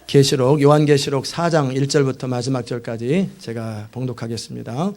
계시록 요한계시록 4장 1절부터 마지막 절까지 제가 봉독하겠습니다.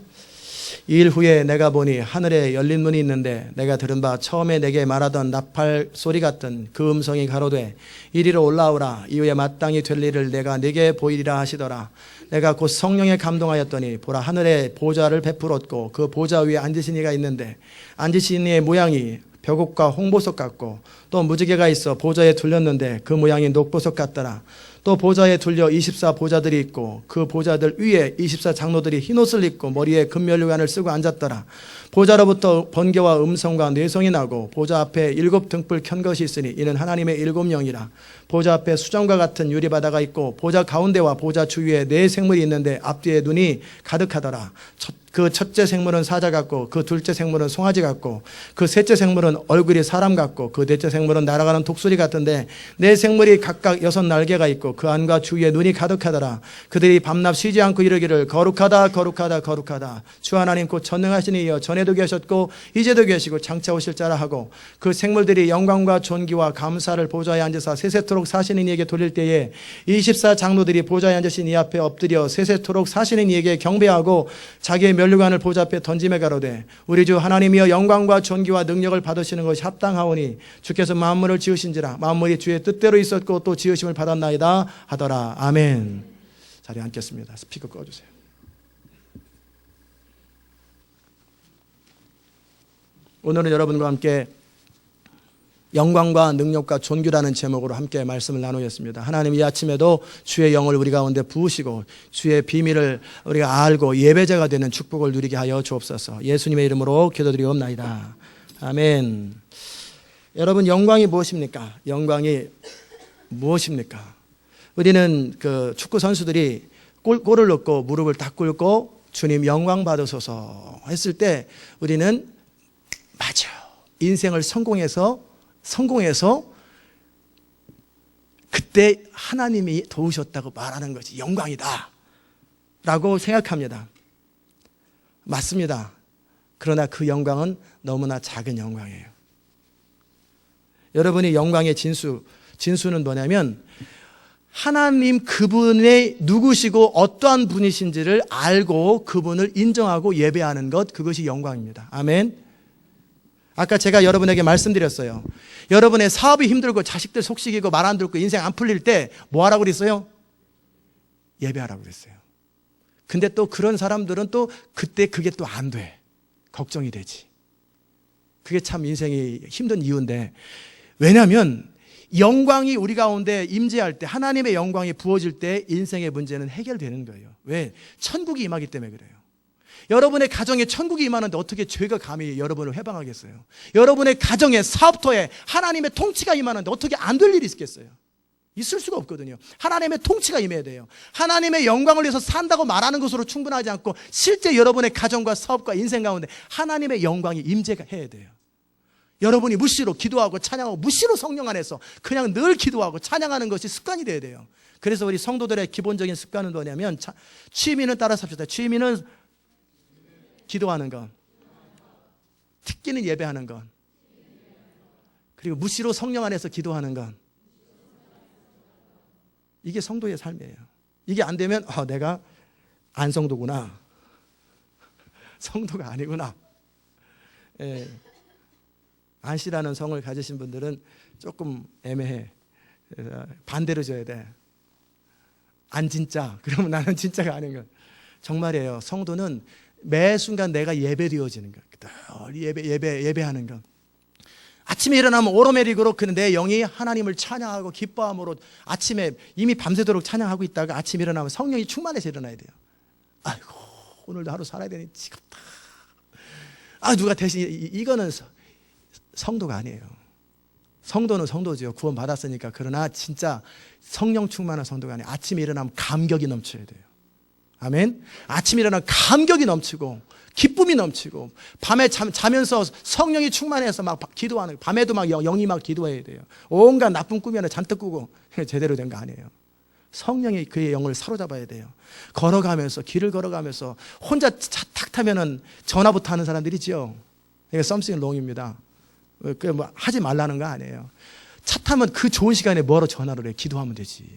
이 일 후에 내가 보니 하늘에 열린 문이 있는데 내가 들은 바 처음에 내게 말하던 나팔 소리 같은 그 음성이 가로되 이리로 올라오라. 이후에 마땅히 될 일을 내가 네게 보이리라 하시더라. 내가 곧 성령에 감동하였더니 보라 하늘에 보좌를 베풀었고 그 보좌 위에 앉으신 이가 있는데 앉으신 이의 모양이 벽옥과 홍보석 같고 또 무지개가 있어 보좌에 둘렸는데 그 모양이 녹보석 같더라. 또 보좌에 둘려 24보좌들이 있고 그 보좌들 위에 24장로들이 흰옷을 입고 머리에 금면류관을 쓰고 앉았더라. 보좌로부터 번개와 음성과 뇌성이 나고 보좌 앞에 7등불 켠 것이 있으니 이는 하나님의 7영이라. 보좌 앞에 수정과 같은 유리바다가 있고 보좌 가운데와 보좌 주위에 4생물이 있는데 앞뒤에 눈이 가득하더라. 그 첫째 생물은 사자 같고 그 둘째 생물은 송아지 같고 그 셋째 생물은 얼굴이 사람 같고 그 넷째 생물은 날아가는 독수리 같은데 4생물이 각각 6날개가 있고 그 안과 주위에 눈이 가득하더라. 그들이 밤낮 쉬지 않고 이르기를 거룩하다 거룩하다 거룩하다 주 하나님 곧 전능하신 이여 전에도 계셨고 이제도 계시고 장차 오실 자라 하고 그 생물들이 영광과 존귀와 감사를 보좌에 앉으사 세세토록 사시는 이에게 돌릴 때에 24장로들이 보좌에 앉으신 이 앞에 엎드려 세세토록 사시는 이에게 경배하고 자기의 면류관을 보좌 앞에 던짐에 가로되 우리 주 하나님이여 영광과 존귀와 능력을 받으시는 것이 합당하오니 주께서 만물을 지으신지라 만물이 주의 뜻대로 있었고 또 지으심을 받았나이다 하더라. 아멘. 자리에 앉겠습니다. 스피커 꺼주세요. 오늘은 여러분과 함께 영광과 능력과 존귀라는 제목으로 함께 말씀을 나누겠습니다. 하나님 이 아침에도 주의 영을 우리 가운데 부으시고 주의 비밀을 우리가 알고 예배자가 되는 축복을 누리게 하여 주옵소서. 예수님의 이름으로 기도드리옵나이다. 아멘. 여러분 영광이 무엇입니까? 영광이 무엇입니까? 우리는 그 축구 선수들이 골을 넣고 무릎을 딱 꿇고 주님 영광 받으소서 했을 때 우리는 맞아. 인생을 성공해서 그때 하나님이 도우셨다고 말하는 것이 영광이다 라고 생각합니다. 맞습니다. 그러나 그 영광은 너무나 작은 영광이에요. 여러분이 영광의 진수는 뭐냐면 하나님 그분의 누구시고 어떠한 분이신지를 알고 그분을 인정하고 예배하는 것, 그것이 영광입니다. 아멘. 아까 제가 여러분에게 말씀드렸어요. 여러분의 사업이 힘들고 자식들 속식이고 말 안 듣고 인생 안 풀릴 때 뭐 하라고 그랬어요? 예배하라고 그랬어요. 근데 또 그런 사람들은 또 그때 그게 또 안 돼. 걱정이 되지. 그게 참 인생이 힘든 이유인데, 왜냐하면 영광이 우리 가운데 임재할 때, 하나님의 영광이 부어질 때 인생의 문제는 해결되는 거예요. 왜? 천국이 임하기 때문에 그래요. 여러분의 가정에 천국이 임하는데 어떻게 죄가 감히 여러분을 해방하겠어요? 여러분의 가정에, 사업터에 하나님의 통치가 임하는데 어떻게 안 될 일이 있겠어요? 있을 수가 없거든요. 하나님의 통치가 임해야 돼요. 하나님의 영광을 위해서 산다고 말하는 것으로 충분하지 않고 실제 여러분의 가정과 사업과 인생 가운데 하나님의 영광이 임재가 해야 돼요. 여러분이 무시로 기도하고 찬양하고 무시로 성령 안에서 그냥 늘 기도하고 찬양하는 것이 습관이 돼야 돼요. 그래서 우리 성도들의 기본적인 습관은 뭐냐면 취미는 따라서 합시다. 취미는 기도하는 것, 특기는 예배하는 것, 그리고 무시로 성령 안에서 기도하는 것. 이게 성도의 삶이에요. 이게 안 되면 내가 안 성도구나, 성도가 아니구나. 예. 안씨라는 성을 가지신 분들은 조금 애매해. 반대로 줘야 돼. 안 진짜. 그러면 나는 진짜가 아닌 것. 정말이에요. 성도는 매 순간 내가 예배되어지는 것. 예배하는 것. 아침에 일어나면 오로메리그로 내 영이 하나님을 찬양하고 기뻐함으로 아침에 이미 밤새도록 찬양하고 있다가 아침에 일어나면 성령이 충만해서 일어나야 돼요. 아이고 오늘도 하루 살아야 되니 지겹다. 누가 대신 이거는 성도가 아니에요. 성도는 성도죠. 구원 받았으니까. 그러나 진짜 성령 충만한 성도가 아니에요. 아침에 일어나면 감격이 넘쳐야 돼요. 아멘. 아침에 일어나면 감격이 넘치고 기쁨이 넘치고 밤에 자면서 성령이 충만해서 막 기도하는, 밤에도 막 영이 막 기도해야 돼요. 온갖 나쁜 꿈이 하나 잔뜩 꾸고 제대로 된 거 아니에요. 성령이 그의 영을 사로잡아야 돼요. 걸어가면서, 길을 걸어가면서 혼자 차 탁 타면은 전화부터 하는 사람들이죠. 이게 something wrong입니다. 뭐 하지 말라는 거 아니에요. 차 타면 그 좋은 시간에 뭐하러 전화를 해? 기도하면 되지.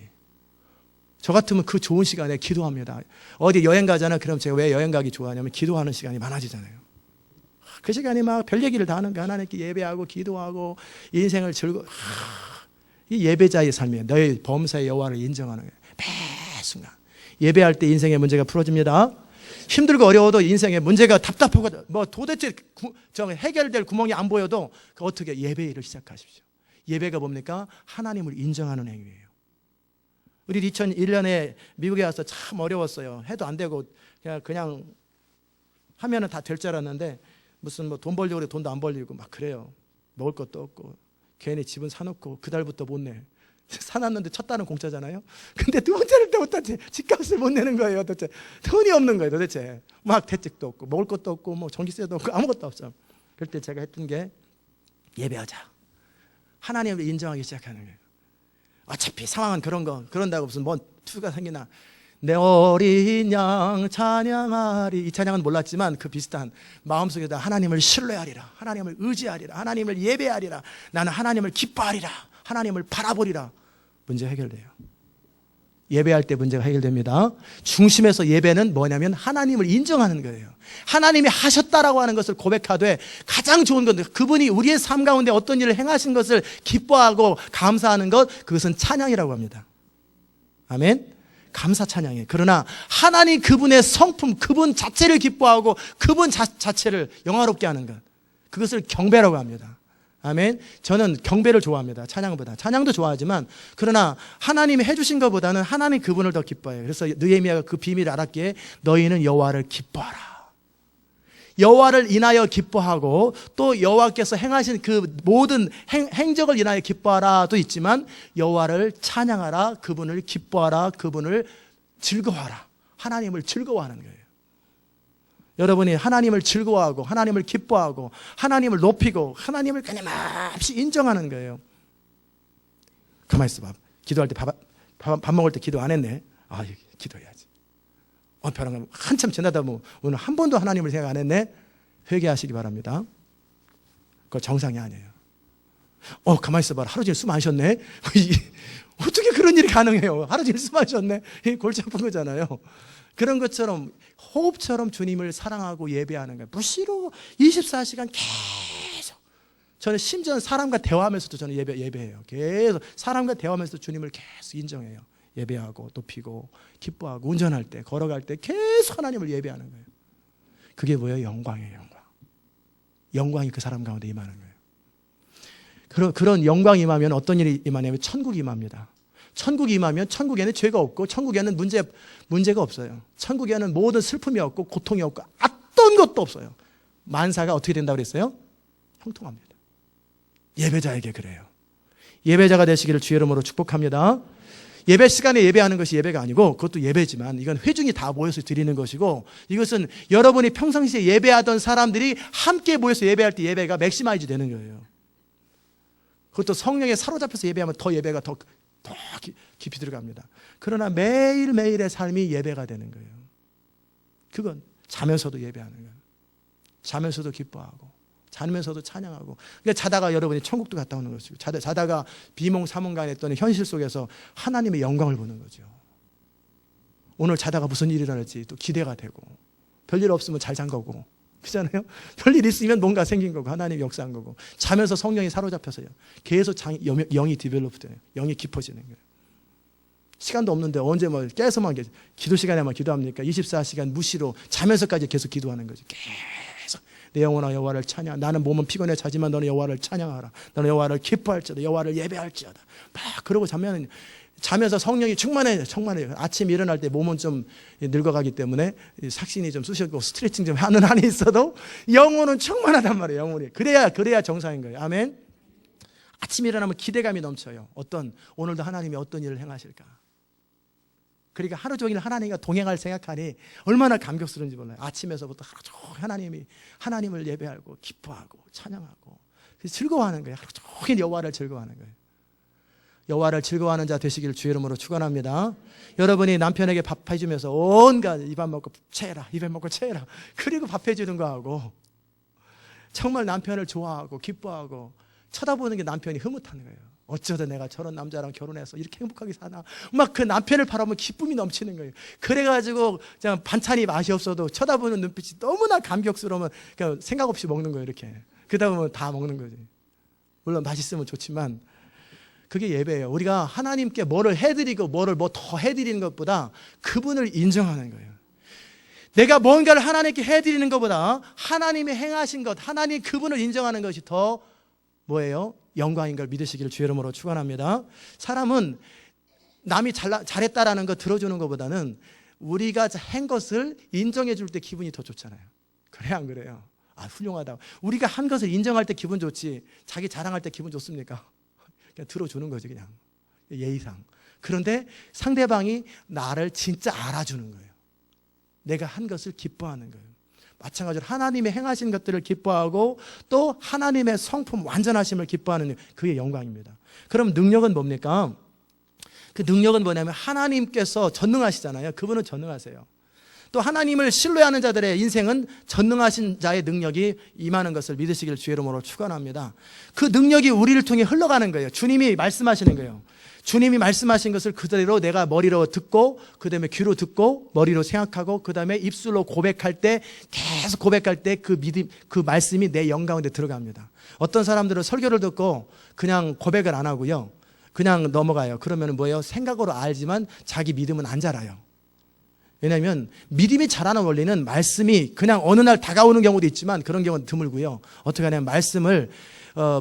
저 같으면 그 좋은 시간에 기도합니다. 어디 여행 가잖아. 그럼 제가 왜 여행 가기 좋아하냐면 기도하는 시간이 많아지잖아요. 그 시간이 막 별 얘기를 다 하는 거야. 하나님께 예배하고 기도하고 인생을 이 예배자의 삶이에요. 너의 범사의 여호와를 인정하는 거예요. 매 순간 예배할 때 인생의 문제가 풀어집니다. 힘들고 어려워도 인생의 문제가 답답하고 뭐 도대체 해결될 구멍이 안 보여도 어떻게 예배를 시작하십시오. 예배가 뭡니까? 하나님을 인정하는 행위예요. 우리 2001년에 미국에 와서 참 어려웠어요. 해도 안 되고 그냥 하면은 다 될 줄 알았는데 무슨 뭐 돈 벌려고 그래 돈도 안 벌리고 막 그래요. 먹을 것도 없고 괜히 집은 사놓고 그달부터 못 내. 사놨는데 첫 달은 공짜잖아요. 근데 두 번째를 때부터 집값을 못 내는 거예요. 도대체 돈이 없는 거예요. 도대체 막 대책도 없고 먹을 것도 없고 뭐 전기세도 없고 아무것도 없어. 그럴 때 제가 했던 게 예배하자. 하나님을 인정하기 시작하는 거예요. 어차피 상황은 그런다고 무슨 뭔 투가 생기나. 내 어린 양 찬양하리. 이 찬양은 몰랐지만 그 비슷한 마음속에다 하나님을 신뢰하리라, 하나님을 의지하리라, 하나님을 예배하리라, 나는 하나님을 기뻐하리라, 하나님을 바라보리라. 문제 해결돼요. 예배할 때 문제가 해결됩니다. 중심에서 예배는 뭐냐면 하나님을 인정하는 거예요. 하나님이 하셨다라고 하는 것을 고백하되 가장 좋은 건데 그분이 우리의 삶 가운데 어떤 일을 행하신 것을 기뻐하고 감사하는 것, 그것은 찬양이라고 합니다. 아멘. 감사 찬양이에요. 그러나 하나님 그분의 성품, 그분 자체를 기뻐하고 그분 자체를 영화롭게 하는 것, 그것을 경배라고 합니다. 아멘. 저는 경배를 좋아합니다. 찬양보다. 찬양도 좋아하지만 그러나 하나님이 해주신 것보다는 하나님 그분을 더 기뻐해요. 그래서 느헤미야가 그 비밀을 알았기에 너희는 여호와를 기뻐하라. 여호와를 인하여 기뻐하고 또 여호와께서 행하신 그 모든 행적을 인하여 기뻐하라도 있지만 여호와를 찬양하라, 그분을 기뻐하라, 그분을 즐거워하라. 하나님을 즐거워하는 거예요. 여러분이 하나님을 즐거워하고 하나님을 기뻐하고 하나님을 높이고 하나님을 끊임없이 인정하는 거예요. 가만히 있어봐. 기도할 때 밥 먹을 때 기도 안 했네. 아, 기도해야지. 편한 한참 지나다 뭐 오늘 한 번도 하나님을 생각 안 했네. 회개하시기 바랍니다. 그거 정상이 아니에요. 가만히 있어봐. 하루 종일 숨 안 쉬었네. 어떻게 그런 일이 가능해요? 하루 종일 숨 안 쉬었네. 골치 아픈 거잖아요. 그런 것처럼 호흡처럼 주님을 사랑하고 예배하는 거예요. 무시로 24시간 계속. 저는 심지어 사람과 대화하면서도 저는 예배해요. 계속 사람과 대화하면서도 주님을 계속 인정해요. 예배하고 높이고 기뻐하고 운전할 때 걸어갈 때 계속 하나님을 예배하는 거예요. 그게 뭐예요? 영광이에요. 영광이 그 사람 가운데 임하는 거예요. 그런 영광이 임하면 어떤 일이 임하냐면 천국이 임합니다. 천국이 임하면 천국에는 죄가 없고 천국에는 문제가 없어요. 천국에는 모든 슬픔이 없고 고통이 없고 어떤 것도 없어요. 만사가 어떻게 된다고 그랬어요? 형통합니다. 예배자에게 그래요. 예배자가 되시기를 주의 이름으로 축복합니다. 예배 시간에 예배하는 것이 예배가 아니고 그것도 예배지만 이건 회중이 다 모여서 드리는 것이고 이것은 여러분이 평상시에 예배하던 사람들이 함께 모여서 예배할 때 예배가 맥시마이즈 되는 거예요. 그것도 성령에 사로잡혀서 예배하면 더 예배가 더 깊이 들어갑니다. 그러나 매일매일의 삶이 예배가 되는 거예요. 그건 자면서도 예배하는 거예요. 자면서도 기뻐하고 자면서도 찬양하고. 그러니까 자다가 여러분이 천국도 갔다 오는 것이고 자다가 비몽사몽간에 또는 현실 속에서 하나님의 영광을 보는 거죠. 오늘 자다가 무슨 일이 일어날지 또 기대가 되고 별일 없으면 잘 잔 거고 그렇잖아요. 별일 있으면 뭔가 생긴 거고 하나님이 역사한 거고 자면서 성령이 사로잡혀서요. 계속 영이 디벨롭 돼요. 영이 깊어지는 거예요. 시간도 없는데 언제 뭐 깨서만 기도 시간에만 기도합니까? 24시간 무시로 자면서까지 계속 기도하는 거죠. 계속 내 영혼아 여호와를 찬양. 나는 몸은 피곤해 자지만 너는 여호와를 찬양하라. 너는 여호와를 기뻐할지어다. 여호와를 예배할지어다. 막 그러고 자면서 성령이 충만해요. 아침 일어날 때 몸은 좀 늙어가기 때문에 삭신이 좀 쑤셨고 스트레칭 좀 하는 한이 있어도 영혼은 충만하단 말이에요. 영혼이. 그래야 정상인 거예요. 아멘. 아침 일어나면 기대감이 넘쳐요. 오늘도 하나님이 어떤 일을 행하실까. 그러니까 하루 종일 하나님과 동행할 생각하니 얼마나 감격스러운지 몰라요. 아침에서부터 하루 종일 하나님을 예배하고 기뻐하고 찬양하고 즐거워하는 거예요. 하루 종일 여호와를 즐거워하는 거예요. 여호와를 즐거워하는 자 되시기를 주의 이름으로 축원합니다. 여러분이 남편에게 밥 해주면서 온갖 입안 먹고 채라 입에 먹고 채라 그리고 밥 해주는 거하고 정말 남편을 좋아하고 기뻐하고 쳐다보는 게 남편이 흐뭇하는 거예요. 어쩌다 내가 저런 남자랑 결혼해서 이렇게 행복하게 사나. 막 그 남편을 바라보면 기쁨이 넘치는 거예요. 그래가지고 그냥 반찬이 맛이 없어도 쳐다보는 눈빛이 너무나 감격스러우면 그냥 생각 없이 먹는 거예요. 이렇게. 그러다 보면 다 먹는 거지. 물론 맛있으면 좋지만 그게 예배예요. 우리가 하나님께 뭐를 해드리고 뭐를 뭐 더 해드리는 것보다 그분을 인정하는 거예요. 내가 뭔가를 하나님께 해드리는 것보다 하나님이 행하신 것, 하나님 그분을 인정하는 것이 더 뭐예요? 영광인 걸 믿으시기를 주의 이름으로 축원합니다. 사람은 남이 잘했다라는 거 들어주는 것보다는 우리가 한 것을 인정해 줄 때 기분이 더 좋잖아요. 그래 안 그래요? 아, 훌륭하다. 우리가 한 것을 인정할 때 기분 좋지 자기 자랑할 때 기분 좋습니까? 그냥 들어주는 거지 그냥 예의상. 그런데 상대방이 나를 진짜 알아주는 거예요. 내가 한 것을 기뻐하는 거예요. 마찬가지로 하나님의 행하신 것들을 기뻐하고 또 하나님의 성품 완전하심을 기뻐하는 그의 영광입니다. 그럼 능력은 뭡니까? 그 능력은 뭐냐면 하나님께서 전능하시잖아요. 그분은 전능하세요. 또 하나님을 신뢰하는 자들의 인생은 전능하신 자의 능력이 임하는 것을 믿으시길 주의 이름으로 축원합니다. 그 능력이 우리를 통해 흘러가는 거예요. 주님이 말씀하시는 거예요. 주님이 말씀하신 것을 그대로 내가 머리로 듣고 그 다음에 귀로 듣고 머리로 생각하고 그 다음에 입술로 고백할 때 계속 고백할 때 그 믿음, 그 말씀이 내 영 가운데 들어갑니다. 어떤 사람들은 설교를 듣고 그냥 고백을 안 하고요. 그냥 넘어가요. 그러면 뭐예요? 생각으로 알지만 자기 믿음은 안 자라요. 왜냐하면 믿음이 자라는 원리는 말씀이 그냥 어느 날 다가오는 경우도 있지만 그런 경우는 드물고요. 어떻게 하냐면 말씀을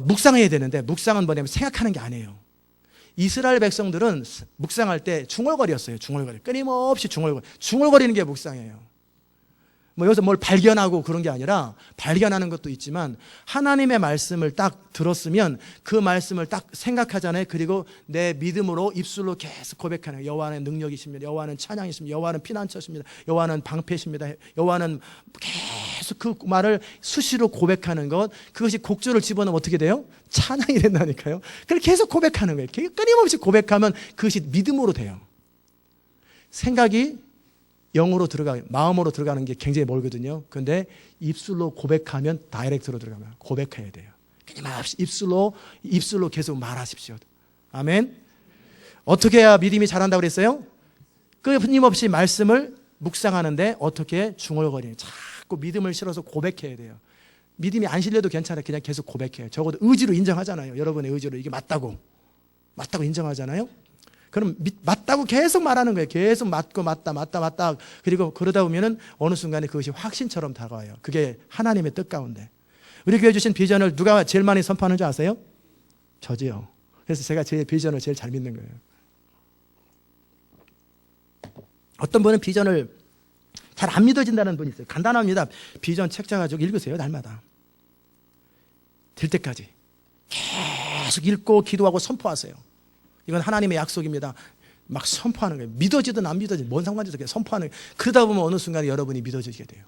묵상해야 되는데 묵상은 뭐냐면 생각하는 게 아니에요. 이스라엘 백성들은 묵상할 때 중얼거렸어요. 중얼거려. 끊임없이 중얼거리는 게 묵상이에요. 뭐 여기서 뭘 발견하고 그런 게 아니라 발견하는 것도 있지만 하나님의 말씀을 딱 들었으면 그 말씀을 딱 생각하잖아요. 그리고 내 믿음으로 입술로 계속 고백하는 거예요. 여호와는 능력이십니다. 여호와는 찬양이십니다. 여호와는 피난처십니다. 여호와는 방패십니다. 여호와는 계속 그 말을 수시로 고백하는 것, 그것이 곡조를 집어넣으면 어떻게 돼요? 찬양이 된다니까요. 그걸 계속 고백하는 거예요. 끊임없이 고백하면 그것이 믿음으로 돼요. 생각이 영으로 마음으로 들어가는 게 굉장히 멀거든요. 그런데 입술로 고백하면 다이렉트로 들어가면 고백해야 돼요. 끊임없이 입술로 계속 말하십시오. 아멘. 어떻게 해야 믿음이 자란다고 그랬어요? 끊임없이 말씀을 묵상하는데 어떻게 중얼거리는 자꾸 믿음을 실어서 고백해야 돼요. 믿음이 안 실려도 괜찮아요. 그냥 계속 고백해요. 적어도 의지로 인정하잖아요. 여러분의 의지로 이게 맞다고 인정하잖아요. 그럼 맞다고 계속 말하는 거예요. 계속 맞고 맞다. 그리고 그러다 보면은 어느 순간에 그것이 확신처럼 다가와요. 그게 하나님의 뜻 가운데. 우리 교회 주신 비전을 누가 제일 많이 선포하는 줄 아세요? 저지요. 그래서 제가 제 비전을 제일 잘 믿는 거예요. 어떤 분은 비전을 잘 안 믿어진다는 분이 있어요. 간단합니다. 비전 책 짜가지고 읽으세요. 날마다. 될 때까지. 계속 읽고 기도하고 선포하세요. 이건 하나님의 약속입니다. 막 선포하는 거예요. 믿어지든 안 믿어지든 뭔 상관이죠. 그냥 선포하는 거예요. 그러다 보면 어느 순간에 여러분이 믿어지게 돼요.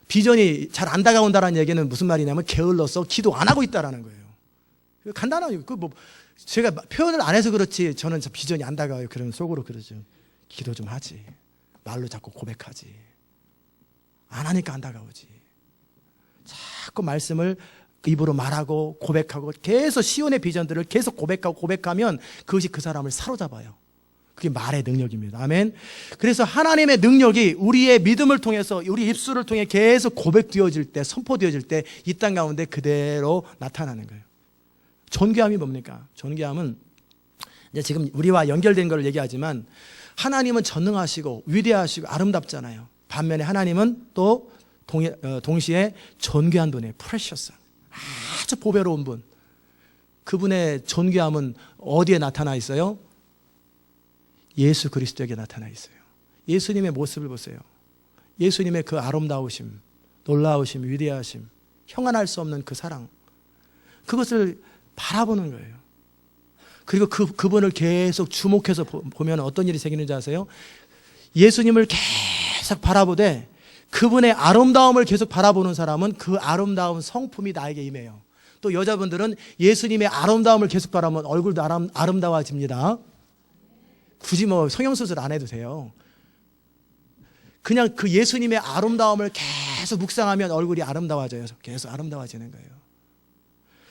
비전이 잘 안 다가온다는 얘기는 무슨 말이냐면 게을러서 기도 안 하고 있다는 거예요. 간단하죠. 제가 표현을 안 해서 그렇지 저는 비전이 안 다가와요. 그러면 속으로 그러죠. 기도 좀 하지. 말로 자꾸 고백하지. 안 하니까 안 다가오지. 자꾸 말씀을 입으로 말하고 고백하고 계속 시온의 비전들을 계속 고백하면 그것이 그 사람을 사로잡아요. 그게 말의 능력입니다. 아멘. 그래서 하나님의 능력이 우리의 믿음을 통해서 우리 입술을 통해 계속 고백되어질 때, 선포되어질 때 이 땅 가운데 그대로 나타나는 거예요. 존귀함이 뭡니까? 존귀함은 이제 지금 우리와 연결된 걸 얘기하지만 하나님은 전능하시고 위대하시고 아름답잖아요. 반면에 하나님은 또 동시에 존귀한 분이에요. 프레셔스. 아주 보배로운 분. 그분의 존귀함은 어디에 나타나 있어요? 예수 그리스도에게 나타나 있어요. 예수님의 모습을 보세요. 예수님의 그 아름다우심, 놀라우심, 위대하심, 형언할 수 없는 그 사랑, 그것을 바라보는 거예요. 그리고 그분을 계속 주목해서 보면 어떤 일이 생기는지 아세요? 예수님을 계속 바라보되 그분의 아름다움을 계속 바라보는 사람은 그 아름다운 성품이 나에게 임해요. 또 여자분들은 예수님의 아름다움을 계속 바라보면 얼굴도 아름다워집니다. 굳이 뭐 성형수술 안 해도 돼요. 그냥 그 예수님의 아름다움을 계속 묵상하면 얼굴이 아름다워져요. 계속 아름다워지는 거예요.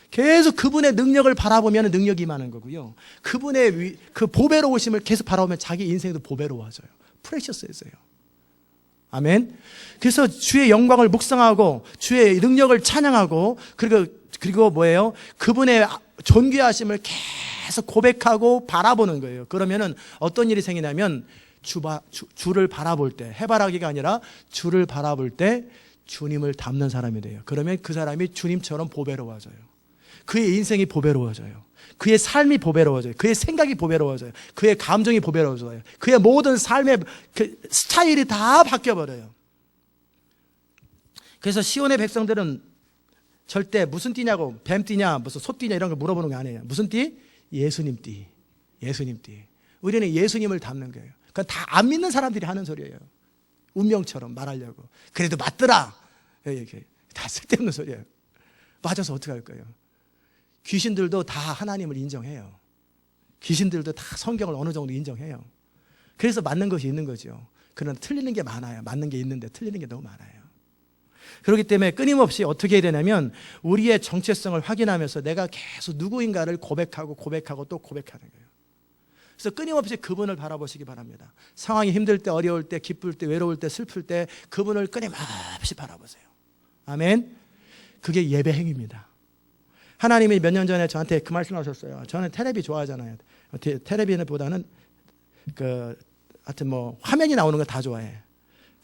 계속 그분의 능력을 바라보면 능력이 임하는 거고요. 그분의 그 보배로우심을 계속 바라보면 자기 인생도 보배로워져요. 프레셔스해져요. 아멘. 그래서 주의 영광을 묵상하고 주의 능력을 찬양하고 그리고 뭐예요? 그분의 존귀하심을 계속 고백하고 바라보는 거예요. 그러면은 어떤 일이 생기냐면 주를 바라볼 때, 해바라기가 아니라 주를 바라볼 때 주님을 닮는 사람이 돼요. 그러면 그 사람이 주님처럼 보배로워져요. 그의 인생이 보배로워져요. 그의 삶이 보배로워져요. 그의 생각이 보배로워져요. 그의 감정이 보배로워져요. 그의 모든 삶의 그 스타일이 다 바뀌어버려요. 그래서 시온의 백성들은 절대 무슨 띠냐고, 뱀 띠냐, 무슨 소 띠냐 이런 걸 물어보는 게 아니에요. 무슨 띠? 예수님 띠. 예수님 띠. 우리는 예수님을 닮는 거예요. 그건 다 안 믿는 사람들이 하는 소리예요. 운명처럼 말하려고. 그래도 맞더라. 이렇게 다 쓸데없는 소리예요. 맞아서 어떻게 할 거예요? 귀신들도 다 하나님을 인정해요. 귀신들도 다 성경을 어느 정도 인정해요. 그래서 맞는 것이 있는 거죠. 그러나 틀리는 게 많아요. 맞는 게 있는데 틀리는 게 너무 많아요. 그렇기 때문에 끊임없이 어떻게 해야 되냐면 우리의 정체성을 확인하면서 내가 계속 누구인가를 고백하고 또 고백하는 거예요. 그래서 끊임없이 그분을 바라보시기 바랍니다. 상황이 힘들 때, 어려울 때, 기쁠 때, 외로울 때, 슬플 때 그분을 끊임없이 바라보세요. 아멘. 그게 예배 행위입니다. 하나님이 몇 년 전에 저한테 그 말씀 하셨어요. 저는 텔레비 좋아하잖아요. 텔레비보다는 하여튼 뭐 화면이 나오는 거 다 좋아해.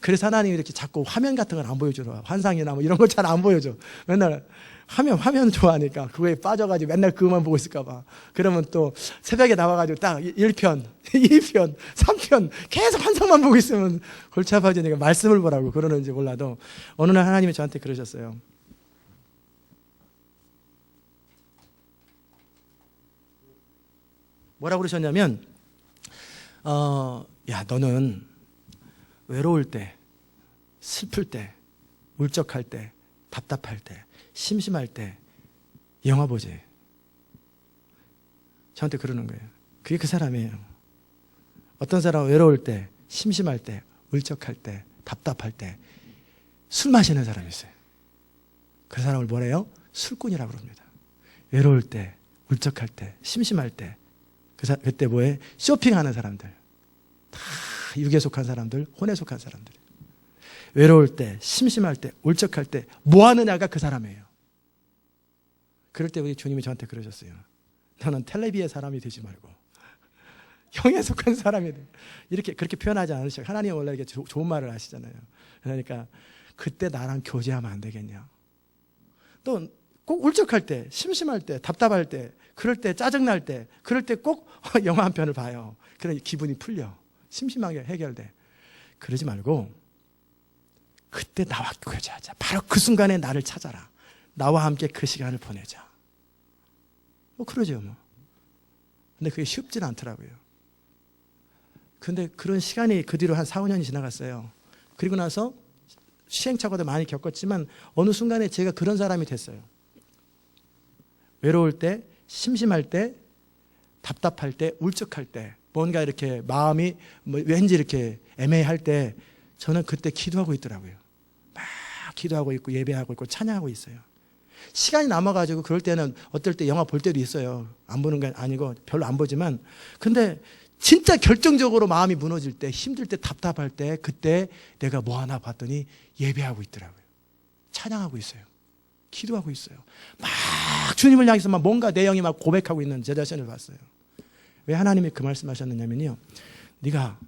그래서 하나님이 이렇게 자꾸 화면 같은 걸 안 보여주더라. 환상이나 뭐 이런 걸 잘 안 보여줘. 맨날 화면 좋아하니까 그거에 빠져가지고 맨날 그것만 보고 있을까봐. 그러면 또 새벽에 나와가지고 딱 1편, 2편, 3편 계속 환상만 보고 있으면 골치 아파지니까 말씀을 보라고 그러는지 몰라도 어느 날 하나님이 저한테 그러셨어요. 뭐라고 그러셨냐면 야 너는 외로울 때, 슬플 때, 울적할 때, 답답할 때, 심심할 때 영화 보지. 저한테 그러는 거예요. 그게 그 사람이에요. 어떤 사람은 외로울 때, 심심할 때, 울적할 때, 답답할 때 술 마시는 사람이 있어요. 그 사람을 뭐래요? 술꾼이라고 그럽니다. 외로울 때, 울적할 때, 심심할 때 그때 뭐해? 쇼핑하는 사람들. 다 육에 속한 사람들, 혼에 속한 사람들. 외로울 때, 심심할 때, 울적할 때 뭐 하느냐가 그 사람이에요. 그럴 때 우리 주님이 저한테 그러셨어요. 너는 텔레비의 사람이 되지 말고 영에 속한 사람이 돼. 그렇게 표현하지 않으시고 하나님 원래 이렇게 좋은 말을 하시잖아요. 그러니까 그때 나랑 교제하면 안 되겠냐. 또 꼭 울적할 때, 심심할 때, 답답할 때, 그럴 때 짜증날 때, 그럴 때 꼭 영화 한 편을 봐요. 그러니 기분이 풀려. 심심하게 해결돼. 그러지 말고 그때 나와 교제하자. 바로 그 순간에 나를 찾아라. 나와 함께 그 시간을 보내자. 뭐 그러죠 뭐. 근데 그게 쉽진 않더라고요. 근데 그런 시간이 그 뒤로 한 4, 5년이 지나갔어요. 그리고 나서 시행착오도 많이 겪었지만 어느 순간에 제가 그런 사람이 됐어요. 외로울 때, 심심할 때, 답답할 때, 울적할 때, 뭔가 이렇게 마음이 왠지 이렇게 애매할 때 저는 그때 기도하고 있더라고요. 막 기도하고 있고 예배하고 있고 찬양하고 있어요. 시간이 남아가지고 그럴 때는 어떨 때 영화 볼 때도 있어요. 안 보는 게 아니고 별로 안 보지만 근데 진짜 결정적으로 마음이 무너질 때, 힘들 때, 답답할 때 그때 내가 뭐 하나 봤더니 예배하고 있더라고요. 찬양하고 있어요. 기도하고 있어요. 막 주님을 향해서 막 뭔가 내 영이 막 고백하고 있는 제 자신을 봤어요. 왜 하나님이 그 말씀하셨느냐면요. 네가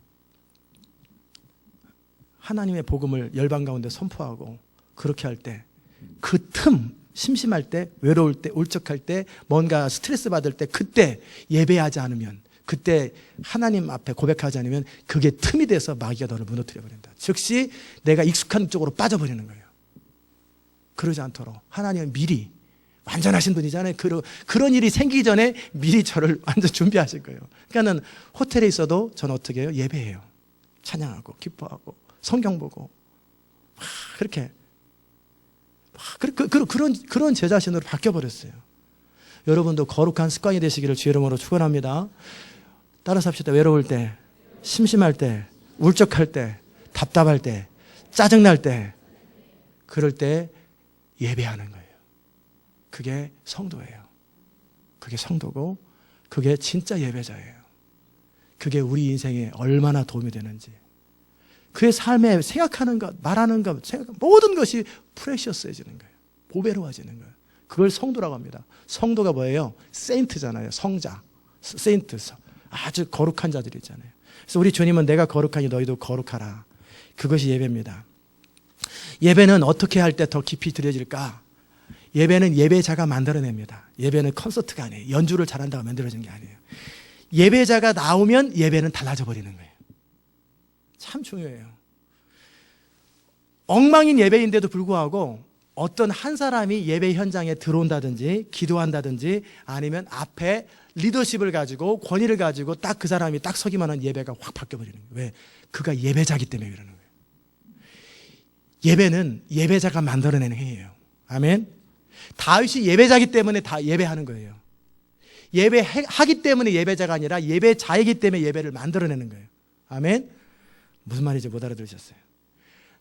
하나님의 복음을 열방 가운데 선포하고 그렇게 할 때 그 심심할 때, 외로울 때, 울적할 때, 뭔가 스트레스 받을 때 그때 예배하지 않으면 그때 하나님 앞에 고백하지 않으면 그게 틈이 돼서 마귀가 너를 무너뜨려 버린다. 즉시 내가 익숙한 쪽으로 빠져버리는 거예요. 그러지 않도록 하나님은 미리 완전하신 분이잖아요. 그런 일이 생기기 전에 미리 저를 완전 준비하실 거예요. 그러니까는 호텔에 있어도 저는 어떻게 해요? 예배해요. 찬양하고 기뻐하고 성경 보고 그렇게 그런 제 자신으로 바뀌어버렸어요. 여러분도 거룩한 습관이 되시기를 주의 이름으로 축원합니다. 따라서 합시다. 외로울 때, 심심할 때, 울적할 때, 답답할 때, 짜증날 때 그럴 때 예배하는 거예요. 그게 성도예요. 그게 성도고 그게 진짜 예배자예요. 그게 우리 인생에 얼마나 도움이 되는지. 그의 삶에 생각하는 것, 말하는 것, 모든 것이 프레셔스해지는 거예요. 보배로워지는 거예요. 그걸 성도라고 합니다. 성도가 뭐예요? 세인트잖아요. 성자, 세인트, 아주 거룩한 자들이 있잖아요. 그래서 우리 주님은 내가 거룩하니 너희도 거룩하라. 그것이 예배입니다. 예배는 어떻게 할 때 더 깊이 들여질까? 예배는 예배자가 만들어냅니다. 예배는 콘서트가 아니에요. 연주를 잘한다고 만들어진 게 아니에요. 예배자가 나오면 예배는 달라져 버리는 거예요. 참 중요해요. 엉망인 예배인데도 불구하고 어떤 한 사람이 예배 현장에 들어온다든지 기도한다든지 아니면 앞에 리더십을 가지고 권위를 가지고 딱 그 사람이 딱 서기만 한 예배가 확 바뀌어버리는 거예요. 왜? 그가 예배자기 때문에 그러는 거예요. 예배는 예배자가 만들어내는 행위예요. 아멘. 다윗이 예배자기 때문에 다 예배하는 거예요. 예배하기 때문에 예배자가 아니라 예배자이기 때문에 예배를 만들어내는 거예요. 아멘. 무슨 말인지 못 알아들으셨어요?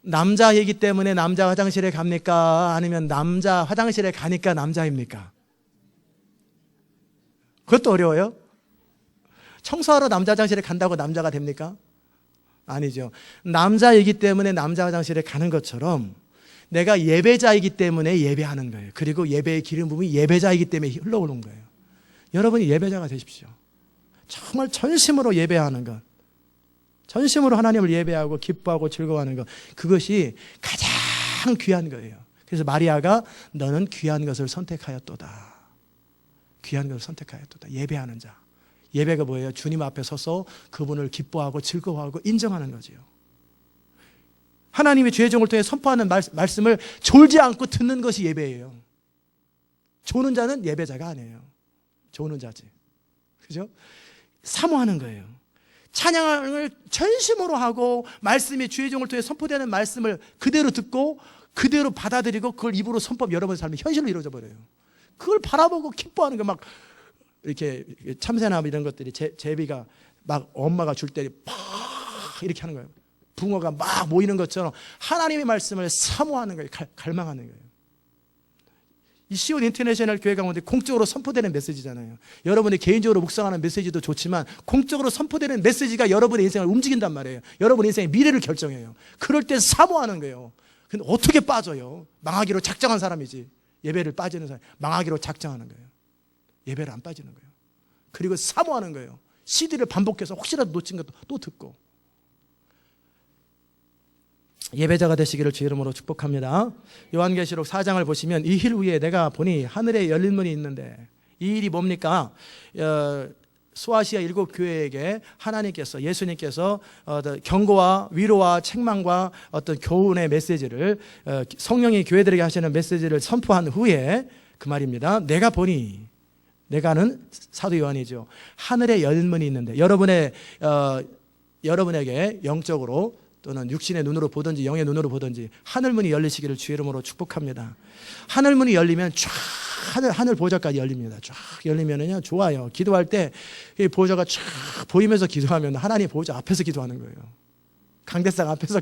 남자이기 때문에 남자 화장실에 갑니까? 아니면 남자 화장실에 가니까 남자입니까? 그것도 어려워요. 청소하러 남자 화장실에 간다고 남자가 됩니까? 아니죠. 남자이기 때문에 남자 화장실에 가는 것처럼 내가 예배자이기 때문에 예배하는 거예요. 그리고 예배의 기름 부음이 예배자이기 때문에 흘러오는 거예요. 여러분이 예배자가 되십시오. 정말 전심으로 예배하는 것, 전심으로 하나님을 예배하고 기뻐하고 즐거워하는 것, 그것이 가장 귀한 거예요. 그래서 마리아가 너는 귀한 것을 선택하였도다. 귀한 것을 선택하였도다. 예배하는 자. 예배가 뭐예요? 주님 앞에 서서 그분을 기뻐하고 즐거워하고 인정하는 거지요. 하나님의 죄의 종을 통해 선포하는 말씀을 졸지 않고 듣는 것이 예배예요. 조는 자는 예배자가 아니에요. 조는 자지. 그죠? 사모하는 거예요. 찬양을 전심으로 하고 말씀이 주의 종을 통해 선포되는 말씀을 그대로 듣고 그대로 받아들이고 그걸 입으로 선포하면 여러분의 삶이 현실로 이루어져 버려요. 그걸 바라보고 기뻐하는 거 막 이렇게 참새나 이런 것들이 제비가 막 엄마가 줄 때 팍 이렇게 하는 거예요. 붕어가 막 모이는 것처럼 하나님의 말씀을 사모하는 거예요. 갈망하는 거예요. 이 시온 인터내셔널 교회 가운데 공적으로 선포되는 메시지잖아요. 여러분이 개인적으로 묵상하는 메시지도 좋지만 공적으로 선포되는 메시지가 여러분의 인생을 움직인단 말이에요. 여러분의 인생의 미래를 결정해요. 그럴 때 사모하는 거예요. 근데 어떻게 빠져요? 망하기로 작정한 사람이지. 예배를 빠지는 사람, 망하기로 작정하는 거예요. 예배를 안 빠지는 거예요. 그리고 사모하는 거예요. CD를 반복해서 혹시라도 놓친 것도 또 듣고. 예배자가 되시기를 주 이름으로 축복합니다. 요한계시록 4장을 보시면 이 일 후에 내가 보니 하늘에 열린 문이 있는데, 이 일이 뭡니까? 소아시아 7교회에게 하나님께서, 예수님께서 경고와 위로와 책망과 어떤 교훈의 메시지를, 성령이 교회들에게 하시는 메시지를 선포한 후에 그 말입니다. 내가 보니, 내가는 사도 요한이죠. 하늘에 열린 문이 있는데, 여러분에게 영적으로 또는 육신의 눈으로 보든지 영의 눈으로 보든지 하늘문이 열리시기를 주의 이름으로 축복합니다. 하늘문이 열리면 쫙 하늘 보좌까지 열립니다. 쫙 열리면은요 좋아요. 기도할 때 이 보좌가 쫙 보이면서 기도하면 하나님 보좌 앞에서 기도하는 거예요. 강대상 앞에서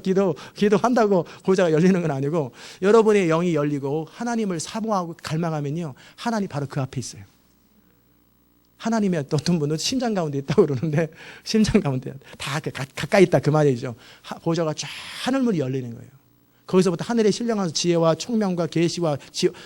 기도한다고 보좌가 열리는 건 아니고 여러분의 영이 열리고 하나님을 사모하고 갈망하면요 하나님 바로 그 앞에 있어요. 하나님의 어떤 분은 심장 가운데 있다고 그러는데 심장 가운데 다 가까이 있다 그 말이죠. 보좌가 쫙 하늘문이 열리는 거예요. 거기서부터 하늘의 신령한 지혜와 총명과 계시와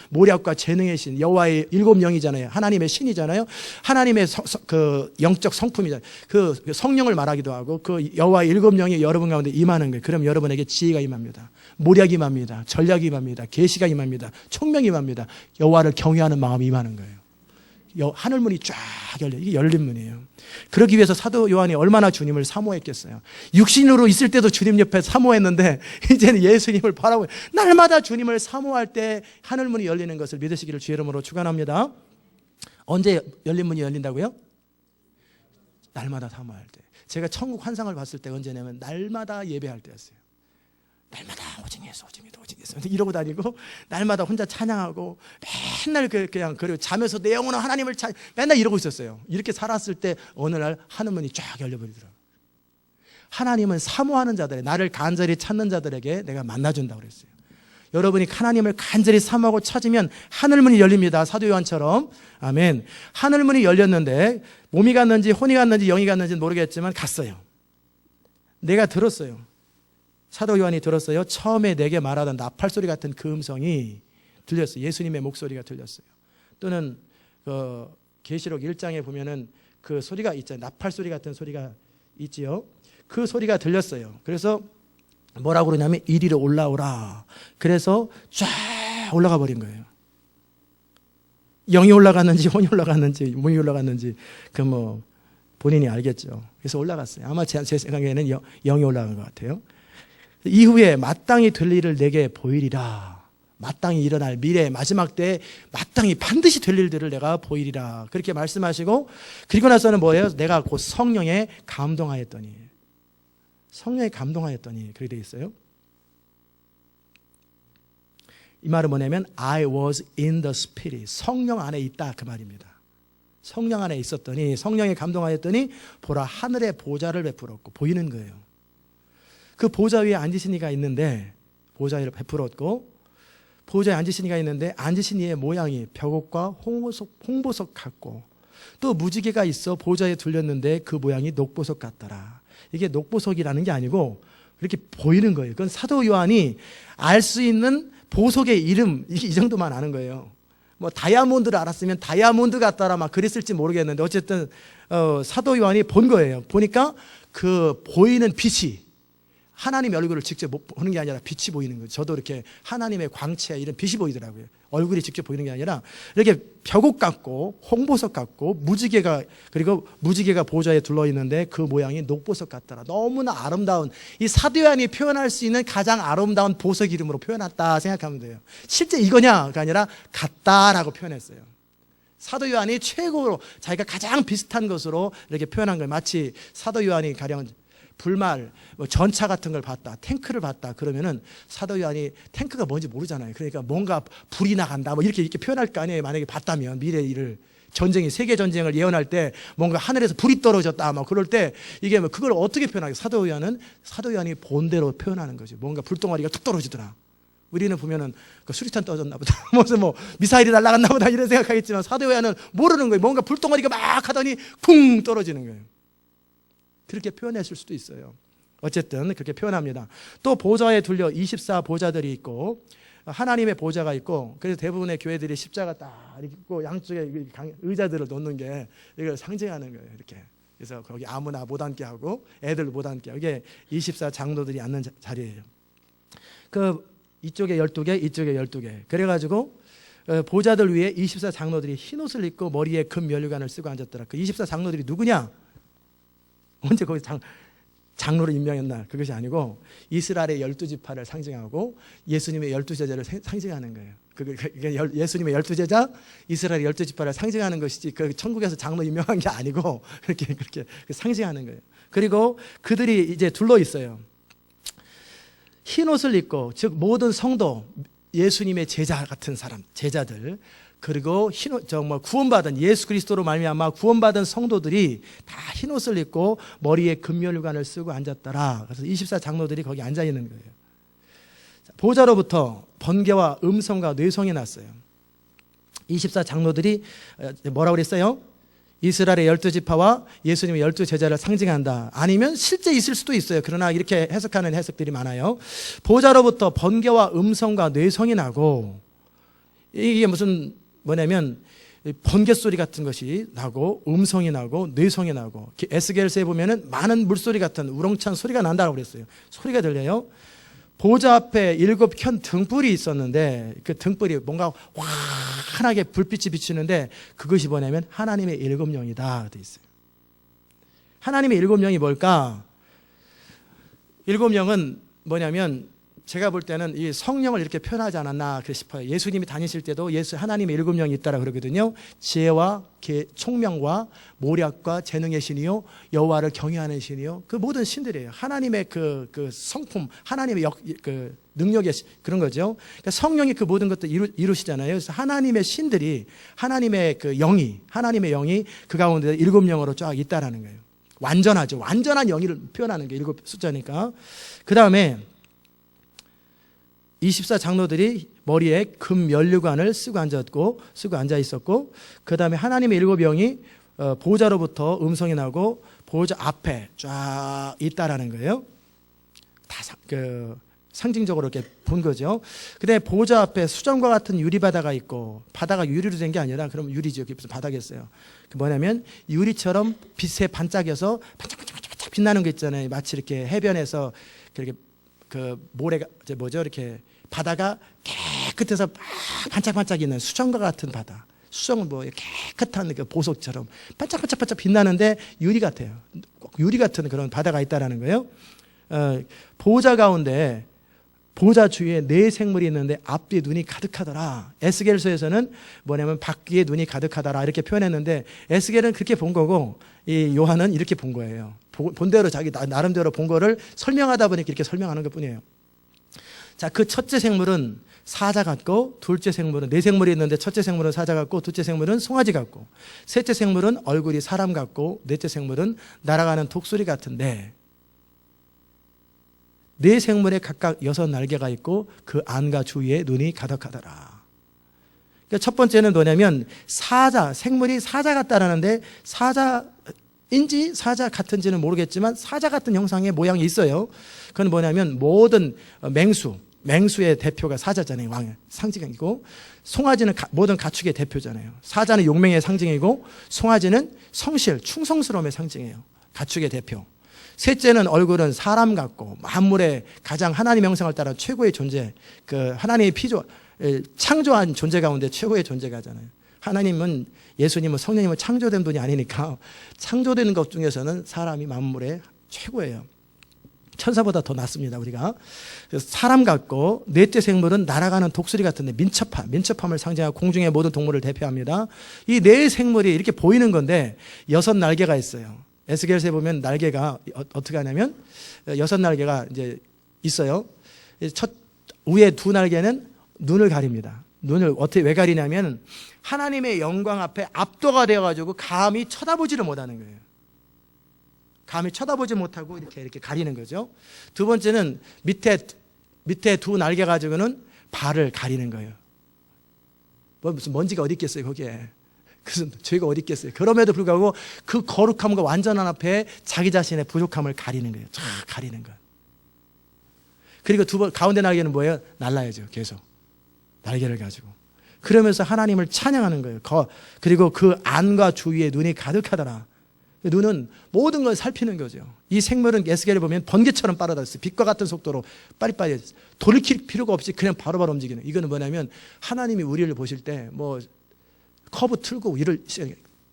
모략과 재능의 신 여호와의 7영이잖아요. 하나님의 신이잖아요. 하나님의 그 영적 성품이잖아요. 그 성령을 말하기도 하고 그 여호와의 7영이 여러분 가운데 임하는 거예요. 그럼 여러분에게 지혜가 임합니다. 모략이 임합니다. 전략이 임합니다. 계시가 임합니다. 총명이 임합니다. 여호와를 경외하는 마음이 임하는 거예요. 하늘문이 쫙 열려. 이게 열린 문이에요. 그러기 위해서 사도 요한이 얼마나 주님을 사모했겠어요. 육신으로 있을 때도 주님 옆에 사모했는데 이제는 예수님을 바라보고 날마다 주님을 사모할 때 하늘문이 열리는 것을 믿으시기를 주의 이름으로 축원합니다. 언제 열린 문이 열린다고요? 날마다 사모할 때. 제가 천국 환상을 봤을 때 언제냐면 날마다 예배할 때였어요. 날마다 오직 예수, 오직 예수, 오직 예수 이러고 다니고 날마다 혼자 찬양하고 맨날 그냥 그리고 자면서 내 영혼은 하나님을 맨날 이러고 있었어요. 이렇게 살았을 때 어느 날 하늘문이 쫙 열려버리더라고요. 하나님은 사모하는 자들에 나를 간절히 찾는 자들에게 내가 만나준다고 그랬어요. 여러분이 하나님을 간절히 사모하고 찾으면 하늘문이 열립니다. 사도 요한처럼. 아멘. 하늘문이 열렸는데 몸이 갔는지 혼이 갔는지 영이 갔는지는 모르겠지만 갔어요. 내가 들었어요. 사도 요한이 들었어요. 처음에 내게 말하던 나팔소리 같은 그 음성이 들렸어요. 예수님의 목소리가 들렸어요. 또는 계시록 1장에 보면은 그 소리가 있잖아요. 나팔소리 같은 소리가 있지요. 그 소리가 들렸어요. 그래서 뭐라고 그러냐면 이리로 올라오라. 그래서 쫙 올라가 버린 거예요. 영이 올라갔는지 혼이 올라갔는지 몸이 올라갔는지 본인이 알겠죠. 그래서 올라갔어요. 아마 제 생각에는 영이 올라간 것 같아요. 이후에 마땅히 될 일을 내게 보이리라. 마땅히 일어날 미래 마지막 때에 마땅히 반드시 될 일들을 내가 보이리라. 그렇게 말씀하시고 그리고 나서는 뭐예요? 내가 곧 성령에 감동하였더니 그렇게 되어 있어요. 이 말은 뭐냐면 I was in the Spirit. 성령 안에 있다 그 말입니다. 성령 안에 있었더니 성령에 감동하였더니 보라 하늘의 보좌를 베풀었고 보이는 거예요. 그 보좌 위에 앉으신 이가 있는데 보좌를 베풀었고 보좌에 앉으신 이가 있는데 앉으신 이의 모양이 벽옥과 홍보석 같고 또 무지개가 있어 보좌에 둘렸는데 그 모양이 녹보석 같더라. 이게 녹보석이라는 게 아니고 이렇게 보이는 거예요. 그건 사도 요한이 알 수 있는 보석의 이름 이 정도만 아는 거예요. 다이아몬드를 알았으면 다이아몬드 같더라 막 그랬을지 모르겠는데 어쨌든 사도 요한이 본 거예요. 보니까 그 보이는 빛이 하나님의 얼굴을 직접 보는 게 아니라 빛이 보이는 거예요. 저도 이렇게 하나님의 광채 이런 빛이 보이더라고요. 얼굴이 직접 보이는 게 아니라 이렇게 벽옥 같고 홍보석 같고 무지개가 보좌에 둘러있는데 그 모양이 녹보석 같더라. 너무나 아름다운 이 사도 요한이 표현할 수 있는 가장 아름다운 보석 이름으로 표현했다 생각하면 돼요. 실제 이거냐가 아니라 같다라고 표현했어요. 사도 요한이 최고로 자기가 가장 비슷한 것으로 이렇게 표현한 거예요. 마치 사도 요한이 가령 불말, 전차 같은 걸 봤다, 탱크를 봤다 그러면은 사도 요한이 탱크가 뭔지 모르잖아요. 그러니까 뭔가 불이 나간다 이렇게 표현할 거 아니에요. 만약에 봤다면 미래 일을 전쟁이 세계 전쟁을 예언할 때 뭔가 하늘에서 불이 떨어졌다 그럴 때 이게 그걸 어떻게 표현하게 사도 요한이 본대로 표현하는 거죠. 뭔가 불덩어리가 툭 떨어지더라. 우리는 보면은 수리탄 떨어졌나 보다, 무슨 미사일이 날아갔나 보다 이런 생각하겠지만 사도 요한은 모르는 거예요. 뭔가 불덩어리가 막 하더니 쿵 떨어지는 거예요. 그렇게 표현했을 수도 있어요. 어쨌든 그렇게 표현합니다. 또 보좌에 둘려 24보좌들이 있고 하나님의 보좌가 있고 그래서 대부분의 교회들이 십자가 딱 있고 양쪽에 의자들을 놓는 게 이걸 상징하는 거예요. 이렇게. 그래서 거기 아무나 못 앉게 하고 애들 못 앉게 하고 이게 24장로들이 앉는 자리예요. 이쪽에 12개 이쪽에 12개 그래가지고 보좌들 위에 24장로들이 흰옷을 입고 머리에 금 면류관을 쓰고 앉았더라. 그 24장로들이 누구냐? 언제 거기 장로를 임명했나? 그것이 아니고 이스라엘의 12지파를 상징하고 예수님의 12제자를 상징하는 거예요. 예수님의 12제자, 이스라엘의 12지파를 상징하는 것이지 천국에서 장로 임명한 게 아니고 그렇게 상징하는 거예요. 그리고 그들이 이제 둘러 있어요. 흰 옷을 입고 즉 모든 성도 예수님의 제자 같은 사람, 제자들 그리고 구원받은 예수 그리스도로 말미암아 구원받은 성도들이 다 흰옷을 입고 머리에 금면류관을 쓰고 앉았더라. 그래서 24장로들이 거기 앉아 있는 거예요. 보좌로부터 번개와 음성과 뇌성이 났어요. 24장로들이 뭐라고 그랬어요? 이스라엘의 12지파와 예수님의 12제자를 상징한다. 아니면 실제 있을 수도 있어요. 그러나 이렇게 해석하는 해석들이 많아요. 보좌로부터 번개와 음성과 뇌성이 나고 이게 뭐냐면 번개 소리 같은 것이 나고 음성이 나고 뇌성이 나고 에스겔서에 보면은 많은 물소리 같은 우렁찬 소리가 난다고 그랬어요. 소리가 들려요. 보좌 앞에 7켠 등불이 있었는데 그 등불이 뭔가 환하게 불빛이 비치는데 그것이 뭐냐면 하나님의 7영이다 되어 있어요. 하나님의 7영이 뭘까? 7영은 뭐냐면 제가 볼 때는 이 성령을 이렇게 표현하지 않았나 싶어요. 예수님이 다니실 때도 하나님의 7영이 있다라 그러거든요. 지혜와 총명과 모략과 재능의 신이요 여호와를 경외하는 신이요 그 모든 신들이에요. 하나님의 그 성품, 하나님의 능력의 그런 거죠. 그러니까 성령이 그 모든 것도 이루시잖아요. 그래서 하나님의 신들이 하나님의 하나님의 영이 그 가운데 7영으로 쫙 있다라는 거예요. 완전하죠. 완전한 영의를 표현하는 게 7 숫자니까. 그 다음에 24 장로들이 머리에 금 면류관을 쓰고 앉아 있었고, 그 다음에 하나님의 7영이 보호자로부터 음성이 나고 보호자 앞에 쫙 있다라는 거예요. 다 상징적으로 이렇게 본 거죠. 근데 보호자 앞에 수정과 같은 유리바다가 있고, 바다가 유리로 된 게 아니라 그럼 유리죠. 그게 무슨 바다겠어요. 그 뭐냐면 유리처럼 빛에 반짝여서 반짝반짝 빛나는 거 있잖아요. 마치 이렇게 해변에서 그렇게 그 모래가 뭐죠? 이렇게 바다가 깨끗해서 반짝반짝이는 수정과 같은 바다. 수정은 뭐 깨끗한 그 보석처럼 반짝반짝 빛나는데 유리 같아요. 꼭 유리 같은 그런 바다가 있다라는 거예요. 보호자 가운데 보호자 주위에 네 생물이 있는데 앞뒤에 눈이 가득하더라. 에스겔서에서는 뭐냐면 밖에 눈이 가득하더라 이렇게 표현했는데, 에스겔은 그렇게 본 거고 이 요한은 이렇게 본 거예요. 본대로 자기 나름대로 본 거를 설명하다 보니까 이렇게 설명하는 것뿐이에요. 자, 그 첫째 생물은 사자 같고, 둘째 생물은 네 생물이 있는데 첫째 생물은 사자 같고, 둘째 생물은 송아지 같고, 셋째 생물은 얼굴이 사람 같고, 넷째 생물은 날아가는 독수리 같은데, 네 생물에 각각 6날개가 있고 그 안과 주위에 눈이 가득하더라. 그러니까 첫 번째는 뭐냐면 사자, 생물이 사자 같다라는데, 사자인지 사자 같은지는 모르겠지만 사자 같은 형상의 모양이 있어요. 그건 뭐냐면 모든 맹수의 대표가 사자잖아요. 왕의 상징이고, 송아지는 모든 가축의 대표잖아요. 사자는 용맹의 상징이고, 송아지는 성실, 충성스러움의 상징이에요. 가축의 대표. 셋째는 얼굴은 사람 같고, 만물의 가장 하나님의 형상을 따라 최고의 존재, 그 하나님이 창조한 존재 가운데 최고의 존재가잖아요. 하나님은, 예수님은, 성령님은 창조된 분이 아니니까 창조된 것 중에서는 사람이 만물의 최고예요. 천사보다 더 낫습니다, 우리가. 그래서 사람 같고, 넷째 생물은 날아가는 독수리 같은데 민첩함을 상징하고 공중의 모든 동물을 대표합니다. 이 네 생물이 이렇게 보이는 건데 6날개가 있어요. 에스겔서에 보면 날개가 어떻게 하냐면 6날개가 이제 있어요. 위에 2날개는 눈을 가립니다. 눈을 왜 가리냐면 하나님의 영광 앞에 압도가 되어가지고 감히 쳐다보지를 못하는 거예요. 감히 쳐다보지 못하고 이렇게 가리는 거죠. 두 번째는 밑에 2날개 가지고는 발을 가리는 거예요. 무슨 먼지가 어디 있겠어요, 거기에. 그래서 죄가 어디 있겠어요. 그럼에도 불구하고 그 거룩함과 완전한 앞에 자기 자신의 부족함을 가리는 거예요. 쫙 가리는 거. 그리고 가운데 날개는 뭐예요? 날라야죠. 계속 날개를 가지고. 그러면서 하나님을 찬양하는 거예요. 그리고 그 안과 주위에 눈이 가득하더라. 눈은 모든 걸 살피는 거죠. 이 생물은 에스겔을 보면 번개처럼 빠르다 했어요. 빛과 같은 속도로 빠리빠리 돌이킬 필요가 없이 그냥 바로바로 움직이는. 이거는 뭐냐면 하나님이 우리를 보실 때 뭐 커브 틀고 이를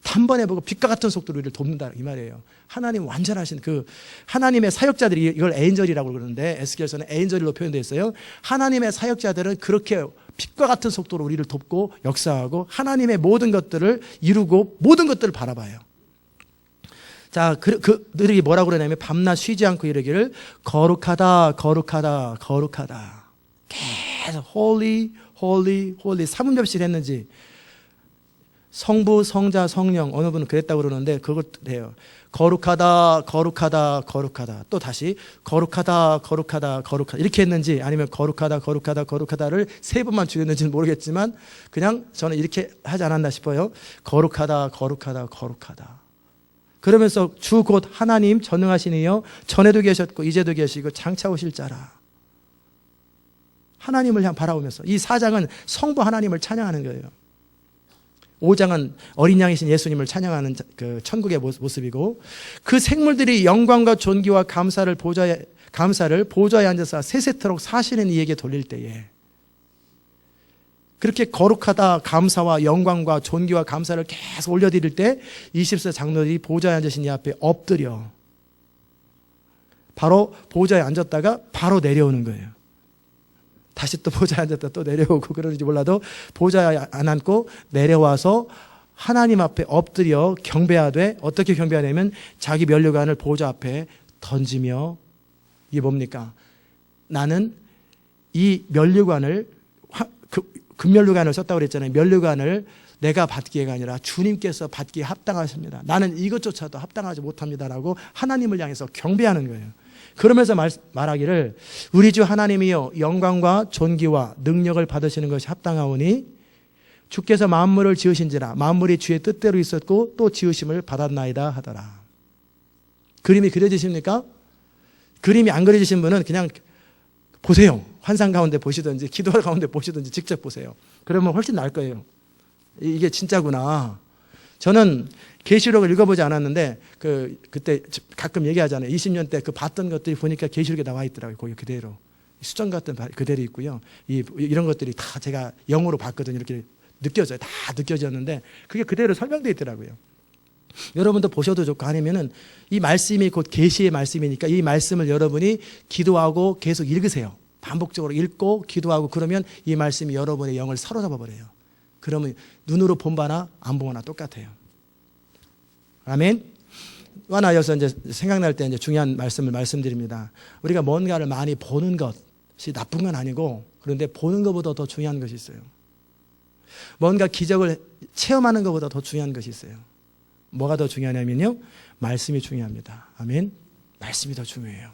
단번에 보고 빛과 같은 속도로 이를 돕는다 이 말이에요. 하나님 완전하신 그 하나님의 사역자들이, 이걸 에인절이라고 그러는데 에스겔서는 에인절로 표현되어 있어요. 하나님의 사역자들은 그렇게 빛과 같은 속도로 우리를 돕고 역사하고 하나님의 모든 것들을 이루고 모든 것들을 바라봐요. 자, 그들이 뭐라고 그러냐면 밤낮 쉬지 않고 이르기를 거룩하다, 거룩하다, 거룩하다. 계속 holy, holy, holy 3분별씩 했는지, 성부, 성자, 성령, 어느 분은 그랬다고 그러는데 그것도 돼요. 거룩하다, 거룩하다, 거룩하다. 또 다시 거룩하다, 거룩하다, 거룩하다 이렇게 했는지, 아니면 거룩하다, 거룩하다, 거룩하다를 3번만 줄였는지는 모르겠지만 그냥 저는 이렇게 하지 않았나 싶어요. 거룩하다, 거룩하다, 거룩하다. 그러면서 주 곧 하나님 전능하신 이여 전에도 계셨고 이제도 계시고 장차 오실 자라. 하나님을 향 바라보면서, 이 4장은 성부 하나님을 찬양하는 거예요. 5장은 어린 양이신 예수님을 찬양하는 그 천국의 모습이고, 그 생물들이 영광과 존귀와 감사를 보좌에 앉아서 세세토록 사시는 이에게 돌릴 때에, 그렇게 거룩하다, 감사와 영광과 존귀와 감사를 계속 올려드릴 때 24 장로들이 보좌에 앉으신 이 앞에 엎드려 바로 보좌에 앉았다가 바로 내려오는 거예요. 다시 또 보좌에 앉았다 또 내려오고, 그러는지 몰라도 보좌에 안 앉고 내려와서 하나님 앞에 엎드려 경배하되, 어떻게 경배하냐면 자기 면류관을 보좌 앞에 던지며, 이게 뭡니까? 나는 이 면류관을, 금면류관을 썼다고 그랬잖아요. 면류관을 내가 받기가 아니라 주님께서 받기에 합당하십니다. 나는 이것조차도 합당하지 못합니다라고 하나님을 향해서 경배하는 거예요. 그러면서 말하기를 우리 주 하나님이여 영광과 존귀와 능력을 받으시는 것이 합당하오니 주께서 만물을 지으신지라 만물이 주의 뜻대로 있었고 또 지으심을 받았나이다 하더라. 그림이 그려지십니까? 그림이 안 그려지신 분은 그냥 보세요. 환상 가운데 보시든지 기도 가운데 보시든지 직접 보세요. 그러면 훨씬 나을 거예요. 이게 진짜구나. 저는 계시록을 읽어보지 않았는데 그때 가끔 얘기하잖아요. 20년 때 그 봤던 것들이 보니까 계시록에 나와 있더라고요. 거기 그대로 수정 같은 그대로 있고요. 이런 것들이 다 제가 영어로 봤거든요. 이렇게 느껴져요. 다 느껴졌는데 그게 그대로 설명되어 있더라고요. 여러분도 보셔도 좋고 아니면은 이 말씀이 곧 계시의 말씀이니까 이 말씀을 여러분이 기도하고 계속 읽으세요. 반복적으로 읽고 기도하고 그러면 이 말씀이 여러분의 영을 사로잡아 버려요. 그러면 눈으로 본 바나 안 본 바나 똑같아요. 아멘. 또 하나 여기서 이제 생각날 때 이제 중요한 말씀을 말씀드립니다. 우리가 뭔가를 많이 보는 것이 나쁜 건 아니고 그런데 보는 것보다 더 중요한 것이 있어요. 뭔가 기적을 체험하는 것보다 더 중요한 것이 있어요. 뭐가 더 중요하냐면요. 말씀이 중요합니다. 아멘. 말씀이 더 중요해요.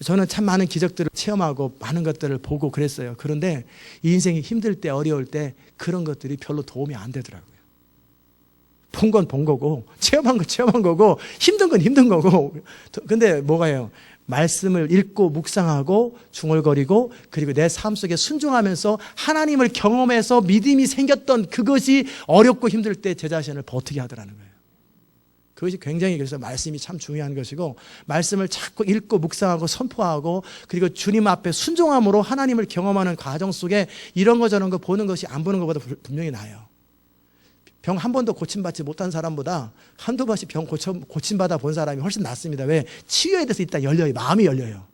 저는 참 많은 기적들을 체험하고 많은 것들을 보고 그랬어요. 그런데 이 인생이 힘들 때 어려울 때 그런 것들이 별로 도움이 안 되더라고요. 본 건 본 거고 체험한 건 체험한 거고 힘든 건 힘든 거고 근데 뭐가요? 말씀을 읽고 묵상하고 중얼거리고 그리고 내 삶 속에 순종하면서 하나님을 경험해서 믿음이 생겼던 그것이 어렵고 힘들 때 제 자신을 버티게 하더라는 거예요. 그것이 굉장히 그래서 말씀이 참 중요한 것이고 말씀을 자꾸 읽고 묵상하고 선포하고 그리고 주님 앞에 순종함으로 하나님을 경험하는 과정 속에 이런 거 저런 거 보는 것이 안 보는 것보다 분명히 나아요. 병 한 번도 고침받지 못한 사람보다 한두 번씩 병 고침받아 본 사람이 훨씬 낫습니다. 왜? 치유에 대해서 일단 열려요. 마음이 열려요.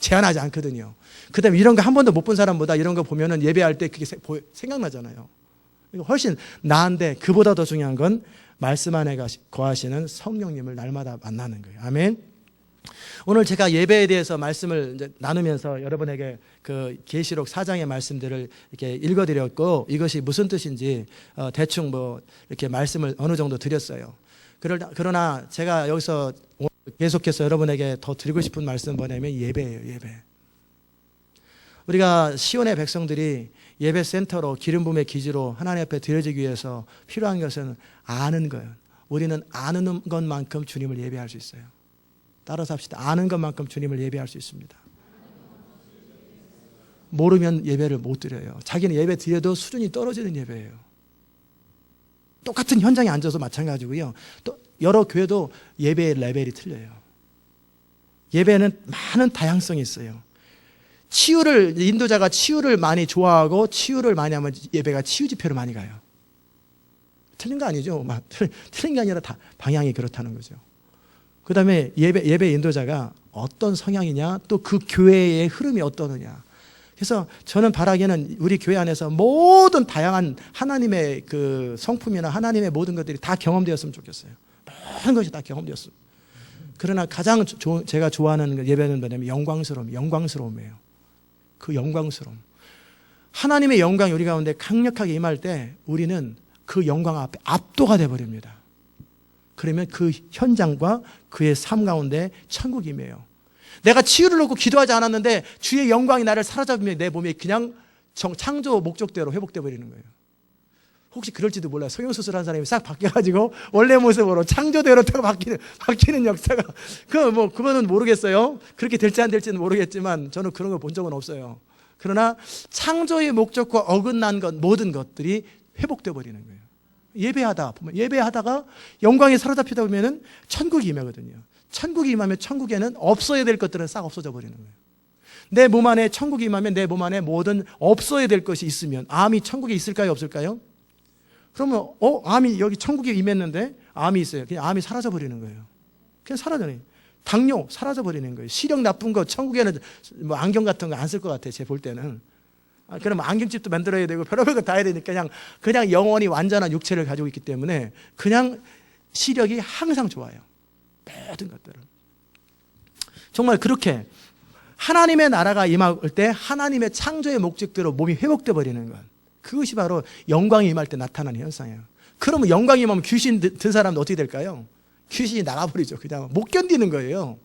제한하지 않거든요. 그 다음에 이런 거 한 번도 못 본 사람보다 이런 거 보면은 예배할 때 그게 생각나잖아요. 훨씬 나은데 그보다 더 중요한 건 말씀 안에 거하시는 성령님을 날마다 만나는 거예요. 아멘. 오늘 제가 예배에 대해서 말씀을 이제 나누면서 여러분에게 그 계시록 4장의 말씀들을 이렇게 읽어드렸고 이것이 무슨 뜻인지 대충 뭐 이렇게 말씀을 어느 정도 드렸어요. 그러나 제가 여기서 계속해서 여러분에게 더 드리고 싶은 말씀은 뭐냐면 예배예요. 예배. 우리가 시온의 백성들이 예배 센터로 기름 부음의 기지로 하나님 앞에 드려지기 위해서 필요한 것은 아는 거예요. 우리는 아는 것만큼 주님을 예배할 수 있어요. 따라서 합시다. 아는 것만큼 주님을 예배할 수 있습니다. 모르면 예배를 못 드려요. 자기는 예배 드려도 수준이 떨어지는 예배예요. 똑같은 현장에 앉아서 마찬가지고요. 또 여러 교회도 예배의 레벨이 틀려요. 예배는 많은 다양성이 있어요. 인도자가 치유를 많이 좋아하고 치유를 많이 하면 예배가 치유 집회로 많이 가요. 틀린 거 아니죠. 틀린 게 아니라 다 방향이 그렇다는 거죠. 그 다음에 예배 인도자가 어떤 성향이냐, 또 그 교회의 흐름이 어떠느냐. 그래서 저는 바라기는 우리 교회 안에서 모든 다양한 하나님의 그 성품이나 하나님의 모든 것들이 다 경험되었으면 좋겠어요. 모든 것이 다 경험되었어요. 그러나 가장 제가 좋아하는 예배는 뭐냐면 영광스러움이에요. 그 영광스러움. 하나님의 영광이 우리 가운데 강력하게 임할 때 우리는 그 영광 앞에 압도가 되어버립니다. 그러면 그 현장과 그의 삶 가운데 천국이 임해요. 내가 치유를 놓고 기도하지 않았는데 주의 영광이 나를 사로잡으면 내 몸이 그냥 창조 목적대로 회복되어 버리는 거예요. 혹시 그럴지도 몰라요. 성형수술한 사람이 싹 바뀌어가지고 원래 모습으로 창조대로 바뀌는 역사가 그거는 모르겠어요. 그렇게 될지 안 될지는 모르겠지만 저는 그런 걸 본 적은 없어요. 그러나 창조의 목적과 어긋난 것 모든 것들이 회복되어 버리는 거예요. 예배하다가 영광이 사로잡히다 보면은 천국이 임하거든요. 천국이 임하면 천국에는 없어야 될 것들은 싹 없어져 버리는 거예요. 내 몸 안에 천국이 임하면 내 몸 안에 모든 없어야 될 것이 있으면 암이 천국에 있을까요? 없을까요? 그러면 암이 여기 천국에 임했는데 암이 있어요. 그냥 암이 사라져 버리는 거예요. 그냥 사라져요. 당뇨 사라져 버리는 거예요. 시력 나쁜 거 천국에는 뭐 안경 같은 거 안 쓸 것 같아요. 제 볼 때는. 그럼 안경집도 만들어야 되고 별의별 거 다 해야 되니까 그냥 영원히 완전한 육체를 가지고 있기 때문에 그냥 시력이 항상 좋아요. 모든 것들은. 정말 그렇게 하나님의 나라가 임할 때 하나님의 창조의 목적대로 몸이 회복돼 버리는 것. 그것이 바로 영광이 임할 때 나타나는 현상이에요. 그러면 영광이 임하면 귀신 든 사람은 어떻게 될까요? 귀신이 나가버리죠. 그냥 못 견디는 거예요.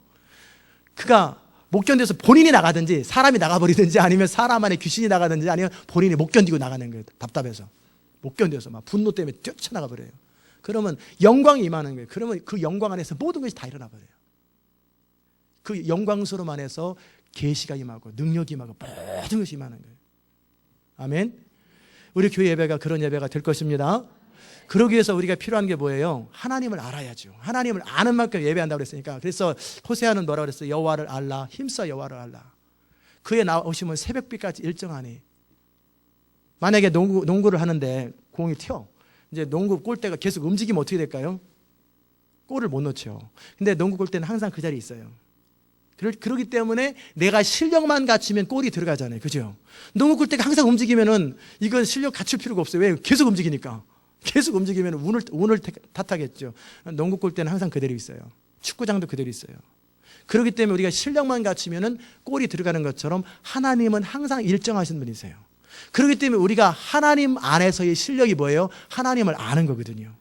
그가 못 견뎌서 본인이 나가든지 사람이 나가버리든지 아니면 사람 안에 귀신이 나가든지 아니면 본인이 못 견디고 나가는 거예요. 답답해서. 못 견뎌서 막 분노 때문에 뛰쳐나가 버려요. 그러면 영광이 임하는 거예요. 그러면 그 영광 안에서 모든 것이 다 일어나 버려요. 그 영광스러움 안에서 계시가 임하고 능력이 임하고 모든 것이 임하는 거예요. 아멘. 우리 교회 예배가 그런 예배가 될 것입니다. 그러기 위해서 우리가 필요한 게 뭐예요? 하나님을 알아야죠. 하나님을 아는 만큼 예배한다고 그랬으니까. 그래서 호세아는 뭐라고 그랬어요? 여호와를 알라, 힘써 여호와를 알라. 그에 나오시면 새벽빛까지 일정하니. 만약에 농구를 하는데 공이 튀어. 이제 농구 골대가 계속 움직이면 어떻게 될까요? 골을 못 넣죠. 근데 농구 골대는 항상 그 자리에 있어요. 그렇기 때문에 내가 실력만 갖추면 골이 들어가잖아요. 그죠? 농구 골대가 항상 움직이면은 이건 실력 갖출 필요가 없어요. 왜? 계속 움직이니까. 계속 움직이면 운을 탓하겠죠. 농구 골대는 항상 그대로 있어요. 축구장도 그대로 있어요. 그렇기 때문에 우리가 실력만 갖추면은 골이 들어가는 것처럼 하나님은 항상 일정하신 분이세요. 그렇기 때문에 우리가 하나님 안에서의 실력이 뭐예요? 하나님을 아는 거거든요.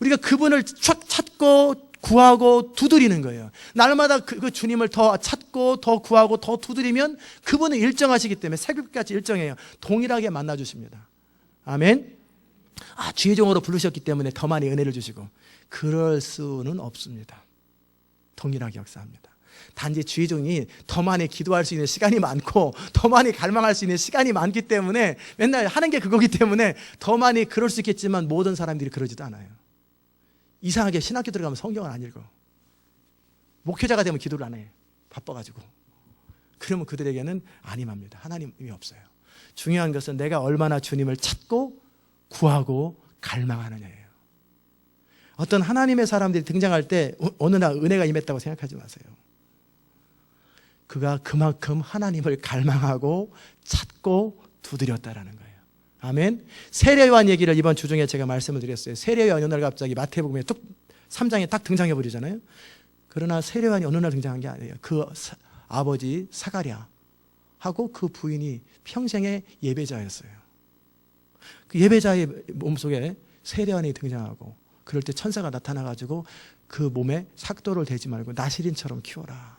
우리가 그분을 찾고 구하고 두드리는 거예요. 날마다 그 주님을 더 찾고 더 구하고 더 두드리면 그분은 일정하시기 때문에 새벽까지 일정해요. 동일하게 만나주십니다. 아멘. 주의 종으로 부르셨기 때문에 더 많이 은혜를 주시고, 그럴 수는 없습니다. 동일하게 역사합니다. 단지 주의 종이 더 많이 기도할 수 있는 시간이 많고 더 많이 갈망할 수 있는 시간이 많기 때문에 맨날 하는 게 그거기 때문에 더 많이 그럴 수 있겠지만 모든 사람들이 그러지도 않아요. 이상하게 신학교 들어가면 성경을 안 읽어. 목회자가 되면 기도를 안 해. 바빠가지고. 그러면 그들에게는 안임합니다. 하나님이 없어요. 중요한 것은 내가 얼마나 주님을 찾고 구하고 갈망하느냐예요. 어떤 하나님의 사람들이 등장할 때 어느 날 은혜가 임했다고 생각하지 마세요. 그가 그만큼 하나님을 갈망하고 찾고 두드렸다라는 거예요. 아멘. 세례요한 얘기를 이번 주 중에 제가 말씀을 드렸어요. 세례요한 어느 날 갑자기 마태복음에 3장에 딱 등장해 버리잖아요. 그러나 세례요한이 어느 날 등장한 게 아니에요. 그 아버지 사가랴하고 그 부인이 평생의 예배자였어요. 그 예배자의 몸속에 세례요한이 등장하고, 그럴 때 천사가 나타나가지고 그 몸에 삭도를 대지 말고 나시린처럼 키워라.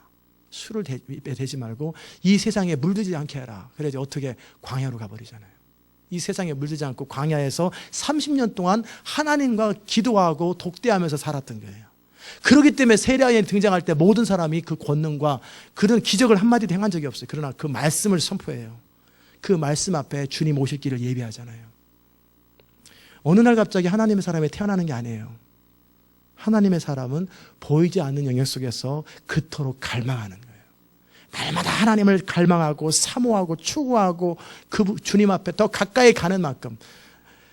술을 대지 말고 이 세상에 물들지 않게 해라. 그래야지 어떻게 광야로 가버리잖아요. 이 세상에 물들지 않고 광야에서 30년 동안 하나님과 기도하고 독대하면서 살았던 거예요. 그렇기 때문에 세례요한이 등장할 때 모든 사람이 그 권능과 그런 기적을 한마디도 행한 적이 없어요. 그러나 그 말씀을 선포해요. 그 말씀 앞에 주님 오실 길을 예비하잖아요. 어느 날 갑자기 하나님의 사람이 태어나는 게 아니에요. 하나님의 사람은 보이지 않는 영역 속에서 그토록 갈망하는 거예요. 날마다 하나님을 갈망하고 사모하고 추구하고 그 주님 앞에 더 가까이 가는 만큼.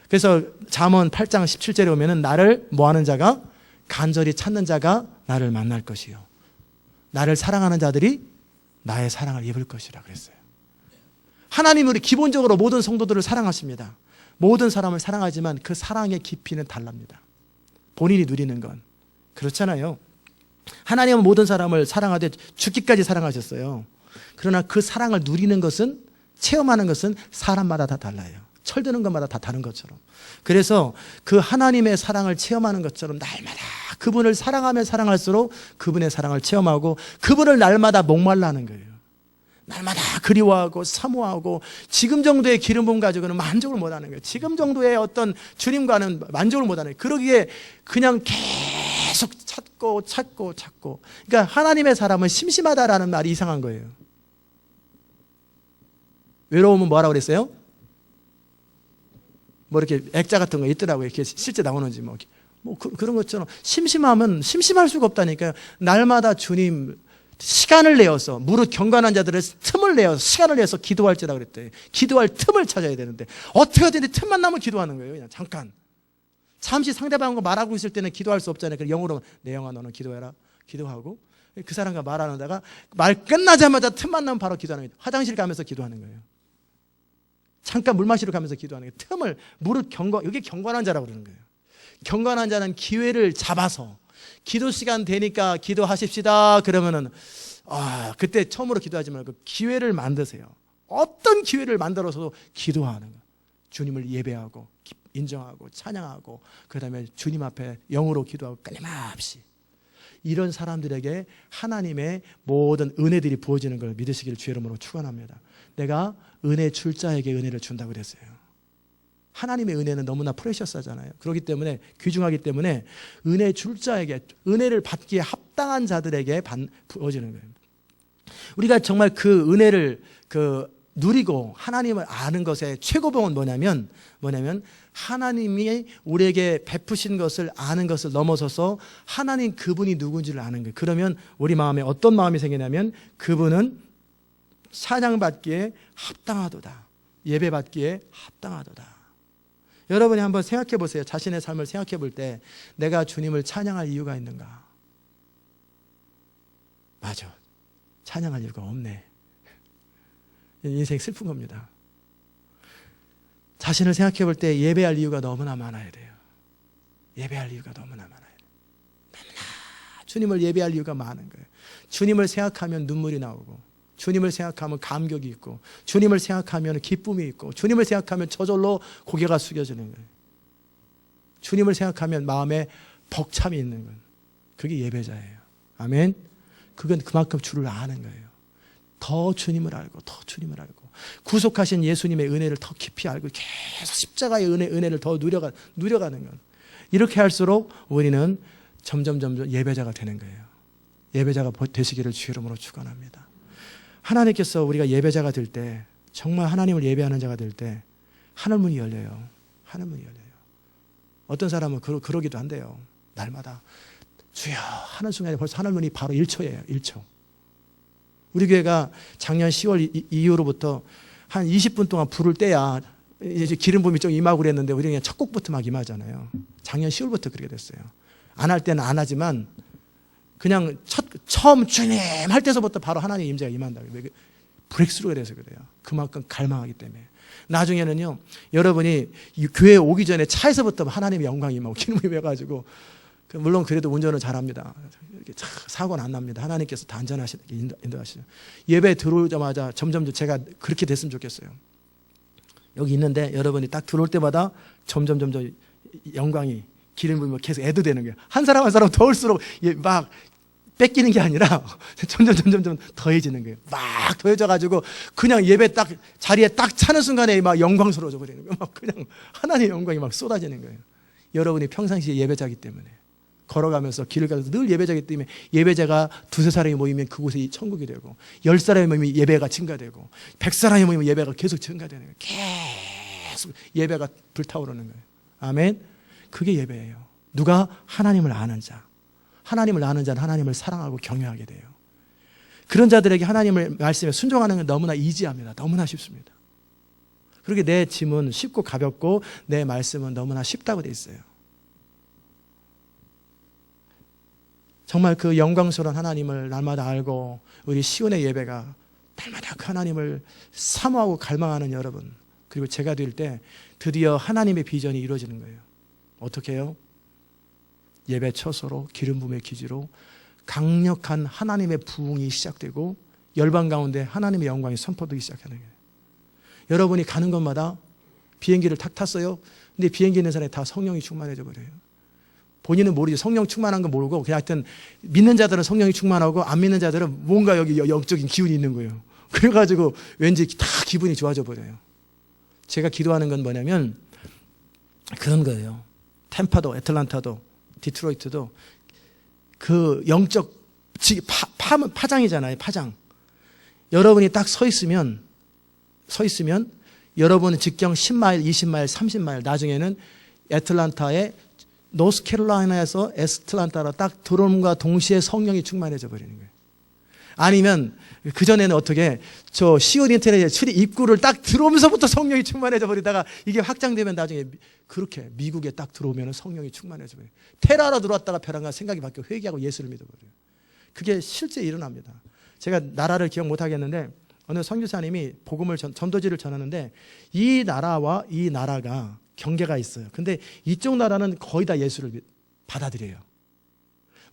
그래서 잠언 8장 17절에 오면은 나를 뭐하는 자가, 간절히 찾는 자가 나를 만날 것이요, 나를 사랑하는 자들이 나의 사랑을 입을 것이라 그랬어요. 하나님은 우리 기본적으로 모든 성도들을 사랑하십니다. 모든 사람을 사랑하지만 그 사랑의 깊이는 달랍니다. 본인이 누리는 건 그렇잖아요. 하나님은 모든 사람을 사랑하되 죽기까지 사랑하셨어요. 그러나 그 사랑을 누리는 것은, 체험하는 것은 사람마다 다 달라요. 철드는 것마다 다 다른 것처럼. 그래서 그 하나님의 사랑을 체험하는 것처럼 날마다 그분을 사랑하면 사랑할수록 그분의 사랑을 체험하고 그분을 날마다 목말라 하는 거예요. 날마다 그리워하고 사모하고, 지금 정도의 기름 부음 가지고는 만족을 못하는 거예요. 지금 정도의 어떤 주님과는 만족을 못하는 거예요. 그러기에 그냥 계속 찾고. 그러니까 하나님의 사람은 심심하다라는 말이 이상한 거예요. 외로움은 뭐라고 그랬어요? 뭐 이렇게 액자 같은 거 있더라고요. 이렇게 실제 나오는지 그런 것처럼 심심하면 심심할 수가 없다니까요. 날마다 주님 시간을 내어서, 무릇 경건한 자들을 틈을 내어서 시간을 내어서 기도할지라 그랬대. 기도할 틈을 찾아야 되는데 어떻게 하든지 틈만 나면 기도하는 거예요. 그냥 잠깐. 잠시 상대방과 말하고 있을 때는 기도할 수 없잖아요. 그래서 영어로 내 영아 너는 기도해라. 기도하고 그 사람과 말하다가 말 끝나자마자 틈만 나면 바로 기도하는 거예요. 화장실 가면서 기도하는 거예요. 잠깐 물 마시러 가면서 기도하는 거예요. 틈을, 무릇 이게 경건한 자라고 그러는 거예요. 경건한 자는 기회를 잡아서 기도 시간 되니까 기도하십시다 그러면은 그때 처음으로 기도하지 말고 기회를 만드세요. 어떤 기회를 만들어서도 기도하는 거예요. 주님을 예배하고 인정하고 찬양하고, 그 다음에 주님 앞에 영으로 기도하고 끊임없이. 이런 사람들에게 하나님의 모든 은혜들이 부어지는 걸 믿으시기를 주의 이름으로 축원합니다. 내가 은혜 줄 자에게 은혜를 준다고 그랬어요. 하나님의 은혜는 너무나 프레셔스하잖아요. 그렇기 때문에 귀중하기 때문에 은혜 줄 자에게, 은혜를 받기에 합당한 자들에게 부어지는 거예요. 우리가 정말 그 은혜를 누리고 하나님을 아는 것의 최고봉은 뭐냐면 하나님이 우리에게 베푸신 것을 아는 것을 넘어서서 하나님 그분이 누군지를 아는 거예요. 그러면 우리 마음에 어떤 마음이 생기냐면 그분은 찬양받기에 합당하도다, 예배받기에 합당하도다. 여러분이 한번 생각해 보세요. 자신의 삶을 생각해 볼 때 내가 주님을 찬양할 이유가 있는가? 맞아, 찬양할 이유가 없네. 인생 슬픈 겁니다. 자신을 생각해 볼 때 예배할 이유가 너무나 많아야 돼요. 예배할 이유가 너무나 많아요. 너무나 주님을 예배할 이유가 많은 거예요. 주님을 생각하면 눈물이 나오고, 주님을 생각하면 감격이 있고, 주님을 생각하면 기쁨이 있고, 주님을 생각하면 저절로 고개가 숙여지는 거예요. 주님을 생각하면 마음에 벅참이 있는 건 그게 예배자예요. 아멘. 그건 그만큼 주를 아는 거예요. 더 주님을 알고, 더 주님을 알고, 구속하신 예수님의 은혜를 더 깊이 알고 계속 십자가의 은혜를 더 누려가는 건, 이렇게 할수록 우리는 점점 예배자가 되는 거예요. 예배자가 되시기를 주의 이름으로 축원합니다. 하나님께서 우리가 예배자가 될 때, 정말 하나님을 예배하는 자가 될 때 하늘문이 열려요. 하늘문이 열려요. 어떤 사람은 그러기도 한대요. 날마다 주여 하는 순간에 벌써 하늘문이 바로 1초예요. 1초. 우리 교회가 작년 10월 이후로부터 한 20분 동안 불을 떼야 이제 기름 부음이 좀 임하고 그랬는데, 우리 그냥 첫 곡부터 막 임하잖아요. 작년 10월부터 그렇게 됐어요. 안 할 때는 안 하지만 그냥 처음 주님 할 때서부터 바로 하나님의 임재가 임한다. 브렉스루가 돼서 그래요. 그만큼 갈망하기 때문에. 나중에는요, 여러분이 교회에 오기 전에 차에서부터 하나님의 영광이 임하고 기름이 임해가지고, 물론 그래도 운전을 잘합니다. 이렇게 사고는 안 납니다. 하나님께서 다 안전하시게 인도하시죠. 예배 들어오자마자 점점 제가 그렇게 됐으면 좋겠어요. 여기 있는데 여러분이 딱 들어올 때마다 점점 영광이, 기름 부음이 계속 애도되는 거예요. 한 사람 한 사람 더울수록 막 뺏기는 게 아니라 점점 더해지는 거예요. 막 더해져가지고 그냥 예배 딱 자리에 딱 차는 순간에 막 영광스러워져 버리는 거예요. 막 그냥 하나님의 영광이 막 쏟아지는 거예요. 여러분이 평상시에 예배자기 때문에, 걸어가면서 길을 가면서 늘 예배자기 때문에, 예배자가 2-3사람이 모이면 그곳에 천국이 되고, 10사람이 모이면 예배가 증가되고, 100사람이 모이면 예배가 계속 증가되는 거예요. 계속 예배가 불타오르는 거예요. 아멘. 그게 예배예요. 누가? 하나님을 아는 자. 하나님을 아는 자는 하나님을 사랑하고 경외하게 돼요. 그런 자들에게 하나님의 말씀에 순종하는 건 너무나 이지합니다. 너무나 쉽습니다. 그렇게 내 짐은 쉽고 가볍고 내 말씀은 너무나 쉽다고 돼 있어요. 정말 그 영광스러운 하나님을 날마다 알고, 우리 시온의 예배가 날마다 그 하나님을 사모하고 갈망하는 여러분, 그리고 제가 될 때 드디어 하나님의 비전이 이루어지는 거예요. 어떻게 해요? 예배 처소로, 기름 부음의 기지로 강력한 하나님의 부흥이 시작되고, 열방 가운데 하나님의 영광이 선포되기 시작하는 거예요. 여러분이 가는 곳마다 비행기를 탁 탔어요. 근데 비행기 있는 사람이 다 성령이 충만해져 버려요. 본인은 모르죠. 성령 충만한 거 모르고, 그냥 하여튼 믿는 자들은 성령이 충만하고 안 믿는 자들은 뭔가 여기 영적인 기운이 있는 거예요. 그래가지고 왠지 다 기분이 좋아져 버려요. 제가 기도하는 건 뭐냐면 그런 거예요. 템파도, 애틀란타도, 디트로이트도 그 영적 파장이잖아요. 파장. 여러분이 딱 서 있으면 여러분은 직경 10마일, 20마일, 30마일, 나중에는 애틀란타의 노스캐롤라이나에서 애틀란타로 딱 들어옴과 동시에 성령이 충만해져 버리는 거예요. 아니면 그전에는 어떻게 저 시온 인터넷에 출입 입구를 딱 들어오면서부터 성령이 충만해져 버리다가 이게 확장되면 나중에 그렇게 미국에 딱 들어오면 성령이 충만해져 버려요. 테라로 들어왔다가 벼랑가 생각이 바뀌고 회개하고 예수를 믿어버려요. 그게 실제 일어납니다. 제가 나라를 기억 못하겠는데 어느 선교사님이 복음을 전도지를 전하는데 이 나라와 이 나라가 경계가 있어요. 근데 이쪽 나라는 거의 다 예수를 받아들여요.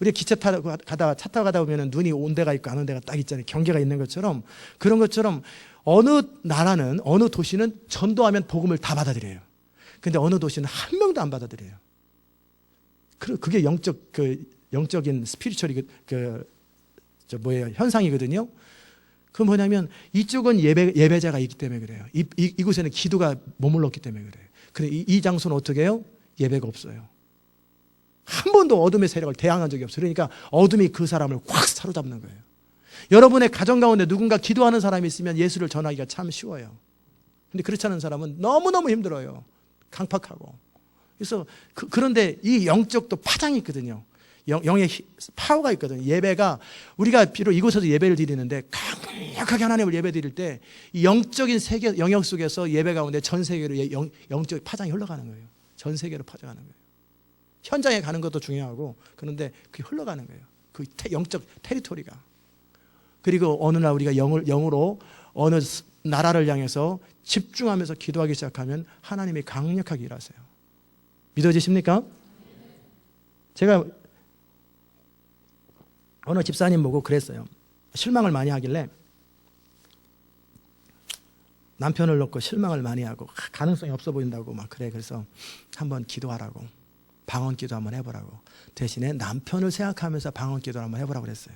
우리 기차 타고 가다가 차 타고 가다 보면 눈이 온 데가 있고 안 온 데가 딱 있잖아요. 경계가 있는 것처럼, 그런 것처럼 어느 나라는, 어느 도시는 전도하면 복음을 다 받아들여요. 근데 어느 도시는 한 명도 안 받아들여요. 그게 영적 영적인 스피리추얼이 현상이거든요. 그건 뭐냐면 이쪽은 예배자가 있기 때문에 그래요. 이곳에는 기도가 머물렀기 때문에 그래요. 근데 이 장소는 어떻게 해요? 예배가 없어요. 한 번도 어둠의 세력을 대항한 적이 없어요. 그러니까 어둠이 그 사람을 확 사로잡는 거예요. 여러분의 가정 가운데 누군가 기도하는 사람이 있으면 예수를 전하기가 참 쉬워요. 근데 그렇지 않은 사람은 너무너무 힘들어요. 강팍하고. 그래서 그런데 이 영적도 파장이 있거든요. 영의 파워가 있거든요. 예배가 우리가 비록 이곳에서 예배를 드리는데 강력하게 하나님을 예배 드릴 때 이 영적인 세계 영역 속에서 예배 가운데 전 세계로 영적 파장이 흘러가는 거예요. 전 세계로 퍼져가는 거예요. 현장에 가는 것도 중요하고 그런데 그게 흘러가는 거예요. 그 영적 테리토리가. 그리고 어느 날 우리가 영으로 어느 나라를 향해서 집중하면서 기도하기 시작하면 하나님이 강력하게 일하세요. 믿어지십니까? 제가 어느 집사님 보고 그랬어요. 실망을 많이 하길래 남편을 놓고 실망을 많이 하고 가능성이 없어 보인다고 막 그래. 그래서 한번 기도하라고, 방언 기도 한번 해보라고. 대신에 남편을 생각하면서 방언 기도를 한번 해보라고 그랬어요.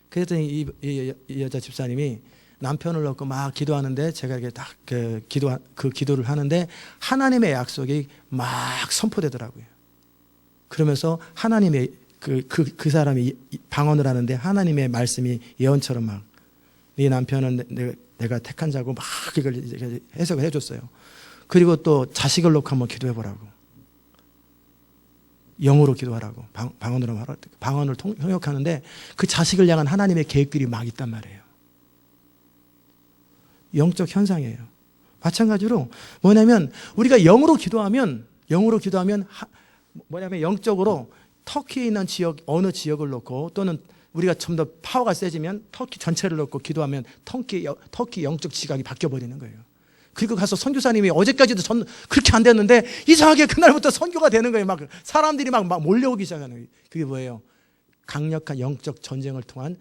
그랬더니 이 여자 집사님이 남편을 놓고 막 기도하는데 제가 이렇게 딱 그 기도를 하는데 하나님의 약속이 막 선포되더라고요. 그러면서 하나님의 그 사람이 방언을 하는데 하나님의 말씀이 예언처럼 막 네 남편은 내가 택한 자고 막 이걸 해석을 해줬어요. 그리고 또 자식을 놓고 한번 기도해보라고. 영으로 기도하라고. 방언을 통역하는데 그 자식을 향한 하나님의 계획들이 막 있단 말이에요. 영적 현상이에요. 마찬가지로 뭐냐면 우리가 영으로 기도하면 뭐냐면 영적으로 터키에 있는 지역 어느 지역을 놓고 또는 우리가 좀 더 파워가 세지면 터키 전체를 놓고 기도하면 터키 영적 지각이 바뀌어 버리는 거예요. 그리고 가서 선교사님이 어제까지도 그렇게 안 됐는데 이상하게 그날부터 선교가 되는 거예요. 막 사람들이 막 몰려오기 시작하는 거예요. 그게 뭐예요? 강력한 영적 전쟁을 통한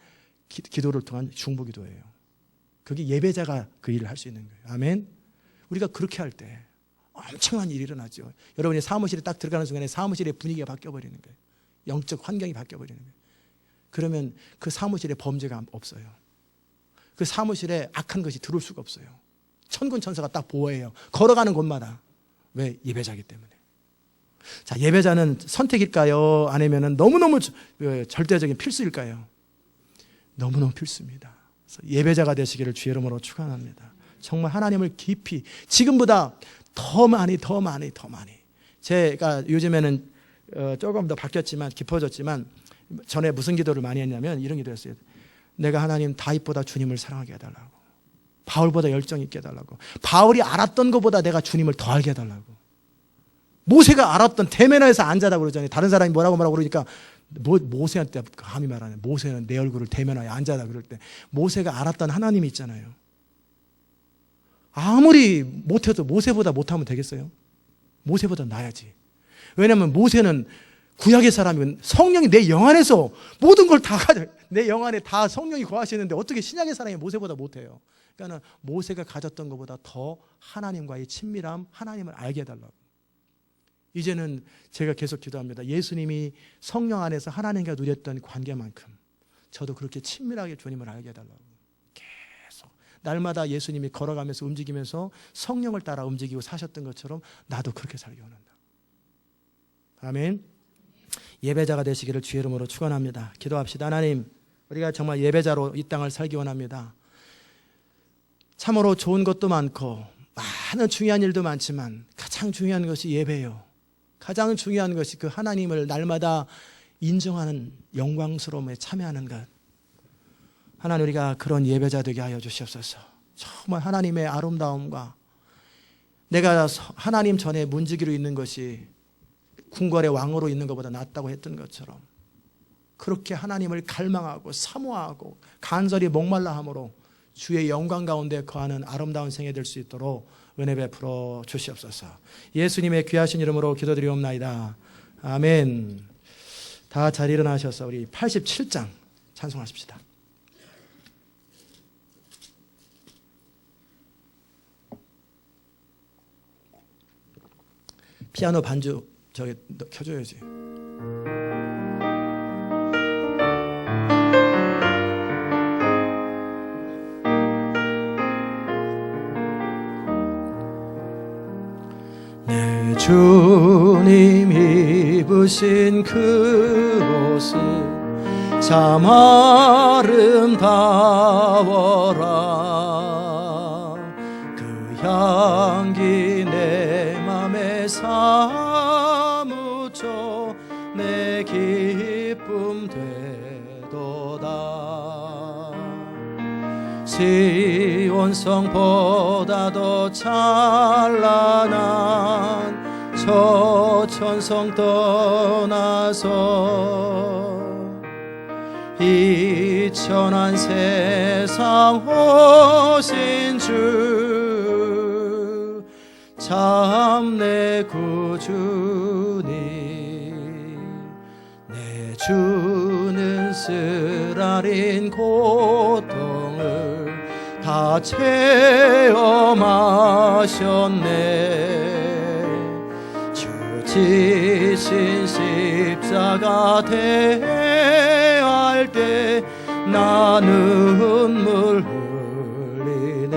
기도를 통한 중보기도예요. 그게 예배자가 그 일을 할 수 있는 거예요. 아멘. 우리가 그렇게 할 때 엄청난 일이 일어나죠. 여러분이 사무실에 딱 들어가는 순간에 사무실의 분위기가 바뀌어버리는 거예요. 영적 환경이 바뀌어버리는 거예요. 그러면 그 사무실에 범죄가 없어요. 그 사무실에 악한 것이 들어올 수가 없어요. 천군 천사가 딱 보호해요. 걸어가는 곳마다. 왜? 예배자이기 때문에. 자, 예배자는 선택일까요? 아니면 너무너무 절대적인 필수일까요? 너무너무 필수입니다. 예배자가 되시기를 주의 이름으로 축원합니다. 정말 하나님을 깊이 지금보다 더 많이 제가 요즘에는 조금 더 바뀌었지만 깊어졌지만 전에 무슨 기도를 많이 했냐면 이런 기도였어요. 내가 하나님 다윗보다 주님을 사랑하게 해달라고. 바울보다 열정 있게 해달라고. 바울이 알았던 것보다 내가 주님을 더 알게 해달라고. 모세가 알았던 대면에서 앉아다 그러잖아요. 다른 사람이 뭐라고 그러니까 모세한테 감히 말하는 모세는 내 얼굴을 대면하여 앉아다 그럴 때 모세가 알았던 하나님이 있잖아요. 아무리 못해도 모세보다 못하면 되겠어요? 모세보다 나야지. 왜냐하면 모세는 구약의 사람이면 성령이 내 영 안에서 모든 걸 다 가져. 내 영 안에 다 성령이 거하시는데 어떻게 신약의 사람이 모세보다 못해요? 그러니까 모세가 가졌던 것보다 더 하나님과의 친밀함, 하나님을 알게 해달라고. 이제는 제가 계속 기도합니다. 예수님이 성령 안에서 하나님과 누렸던 관계만큼 저도 그렇게 친밀하게 주님을 알게 해달라고. 계속 날마다 예수님이 걸어가면서 움직이면서 성령을 따라 움직이고 사셨던 것처럼 나도 그렇게 살기 원한다. 아멘. 예배자가 되시기를 주의 이름으로 축원합니다. 기도합시다. 하나님, 우리가 정말 예배자로 이 땅을 살기 원합니다. 참으로 좋은 것도 많고 많은 중요한 일도 많지만 가장 중요한 것이 예배예요. 가장 중요한 것이 그 하나님을 날마다 인정하는 영광스러움에 참여하는 것. 하나님, 우리가 그런 예배자 되게 하여 주시옵소서. 정말 하나님의 아름다움과 내가 하나님 전에 문지기로 있는 것이 궁궐의 왕으로 있는 것보다 낫다고 했던 것처럼 그렇게 하나님을 갈망하고 사모하고 간절히 목말라 함으로 주의 영광 가운데 거하는 아름다운 생애 될 수 있도록 은혜 베풀어 주시옵소서. 예수님의 귀하신 이름으로 기도드리옵나이다. 아멘. 다 잘 일어나셔서 우리 87장 찬송하십시다. 피아노 반주 저기 켜줘야지. 주님 입으신 그 옷은 참 아름다워라. 그 향기 내 맘에 사무쳐 내 기쁨 되도다. 시온성보다도 찬란한 저 천성 떠나서 이 천한 세상 오신 주 참 내 구주니. 내 주는 쓰라린 고통을 다 체험하셨네. 주 지신 십자가 대할 때 나 눈물 흘리네.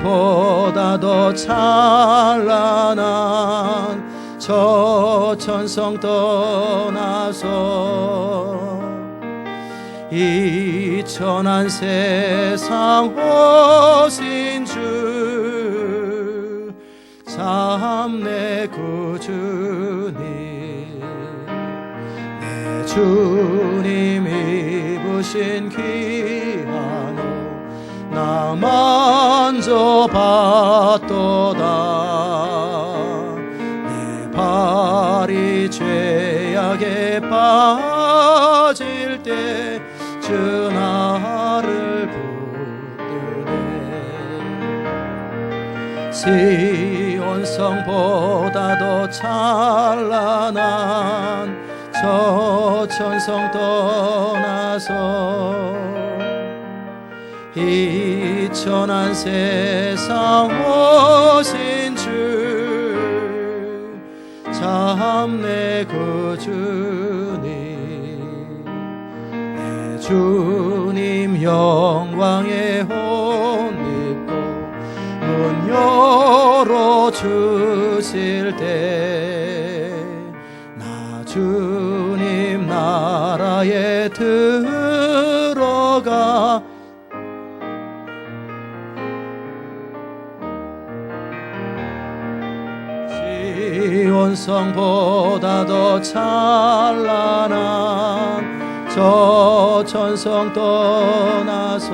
시온성보다도 찬란한 저 천성 떠나서 이 천한 세상 오신 주 참 내 구주니. 내 주님 입으신 귀한 옷 나 만져봤도다. 내 발이 죄악에 빠질 때 주 나를 붙드네. 시온성보다도 찬란한 저 천성 떠나서 이 천한 세상 오신 주 참 내 구주니. 내 주님 영광의 옷 입고 문 열어주실 때 나 주님 나라에 들어가 시온성보다도 찬란한 저 천성 떠나서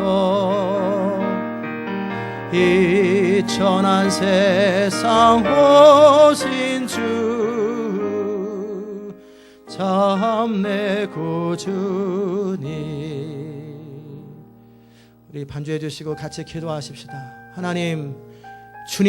이 천한 세상 오신 주 참 내 구주니. 우리 반주해 주시고 같이 기도하십시다. 하나님, 주님